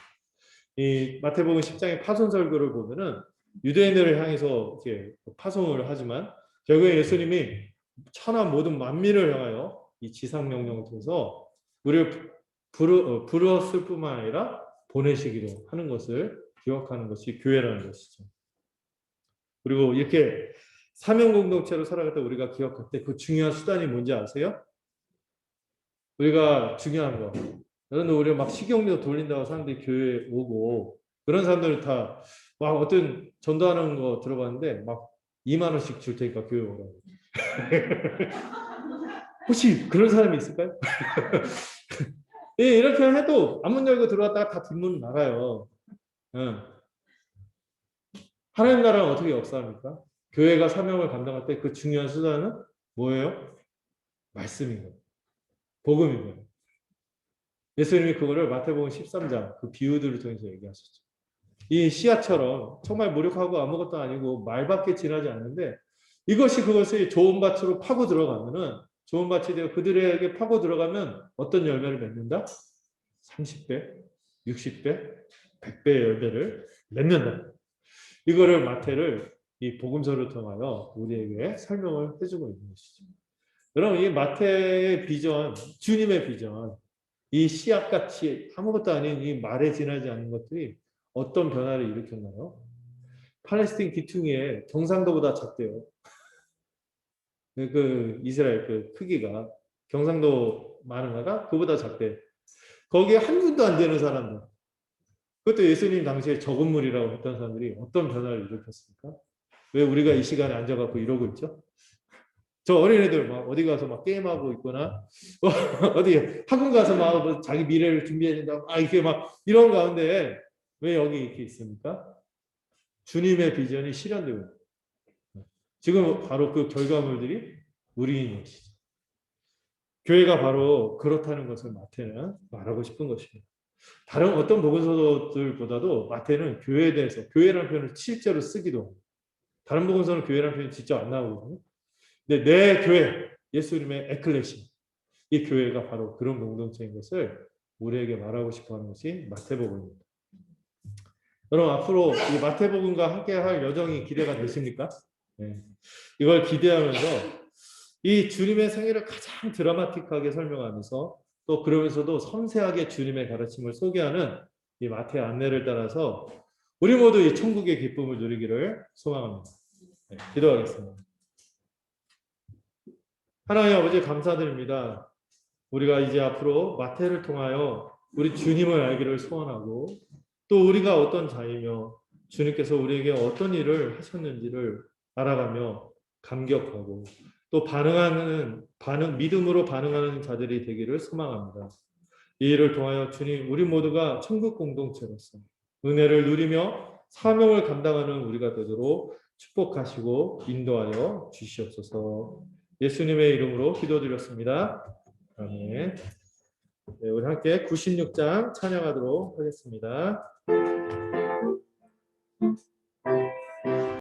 [SPEAKER 1] 이 마태복음 10장의 파송 설교를 보면은 유대인들을 향해서 이렇게 파송을 하지만 결국에 예수님이 천하 모든 만민을 향하여 이 지상 명령을 통해서 우리를 부르었을 뿐만 아니라 보내시기로 하는 것을 기억하는 것이 교회라는 것이죠. 그리고 이렇게 사명 공동체로 살아갈 때 우리가 기억할 때 그 중요한 수단이 뭔지 아세요? 우리가 중요한 거. 여러분 우리가 막 식용유 돌린다고 사람들이 교회에 오고 그런 사람들 다 막 어떤 전도하는 거 들어봤는데 막 2만 원씩 줄 테니까 교회 오라고. 혹시 그런 사람이 있을까요? 예, 이렇게 해도 앞문 열고 들어왔다가 다 뒷문 나가요. 응. 하나님 나라는 어떻게 역사합니까? 교회가 사명을 감당할 때 그 중요한 수단은 뭐예요? 말씀인 거예요. 복음인 거예요. 예수님이 그거를 마태복음 13장 그 비유들을 통해서 얘기하셨죠. 이 씨앗처럼 정말 무력하고 아무것도 아니고 말밖에 지나지 않는데 이것이 그것이 좋은 밭으로 파고 들어가면은 좋은 밭이 되어 그들에게 파고 들어가면 어떤 열매를 맺는다? 30배, 60배, 100배의 열매를 맺는다. 이거를 마태를 이 복음서를 통하여 우리에게 설명을 해주고 있는 것이죠. 여러분 이 마태의 비전, 주님의 비전, 이 씨앗같이 아무것도 아닌 이 말에 지나지 않는 것들이 어떤 변화를 일으켰나요? 팔레스틴 귀퉁이에 경상도보다 작대요. 그 이스라엘 그 크기가 경상도 많은가가 그보다 작대. 거기에 한 분도 안 되는 사람들. 그것도 예수님 당시에 적은 물이라고 했던 사람들이 어떤 변화를 일으켰습니까? 왜 우리가 이 시간에 앉아갖고 이러고 있죠? 저 어린애들 막 어디 가서 막 게임하고 있거나 어디 학원 가서 막 자기 미래를 준비해야 된다고 이렇게 막 이런 가운데 왜 여기 이렇게 있습니까? 주님의 비전이 실현되고 있습니다. 지금 바로 그 결과물들이 우리인 것이죠. 교회가 바로 그렇다는 것을 마태는 말하고 싶은 것입니다. 다른 어떤 복음서들보다도 마태는 교회에 대해서 교회라는 표현을 실제로 쓰기도 합니다. 다른 복음서는 교회라는 표현이 직접 안 나오거든요. 근데 내 교회, 예수님의 에클레시아, 이 교회가 바로 그런 공동체인 것을 우리에게 말하고 싶어하는 것이 마태복음입니다. 여러분 앞으로 이 마태복음과 함께할 여정이 기대가 되십니까? 네. 이걸 기대하면서 이 주님의 생애를 가장 드라마틱하게 설명하면서 또 그러면서도 섬세하게 주님의 가르침을 소개하는 이 마태의 안내를 따라서 우리 모두 이 천국의 기쁨을 누리기를 소망합니다. 네, 기도하겠습니다. 하나님 아버지 감사드립니다. 우리가 이제 앞으로 마태를 통하여 우리 주님을 알기를 소원하고 또 우리가 어떤 자이며 주님께서 우리에게 어떤 일을 하셨는지를 알아가며 감격하고 또 믿음으로 반응하는 자들이 되기를 소망합니다. 이 일을 통하여 주님 우리 모두가 천국 공동체로서 은혜를 누리며 사명을 감당하는 우리가 되도록 축복하시고 인도하여 주시옵소서. 예수님의 이름으로 기도드렸습니다. 아멘. 네, 우리 함께 96장 찬양하도록 하겠습니다.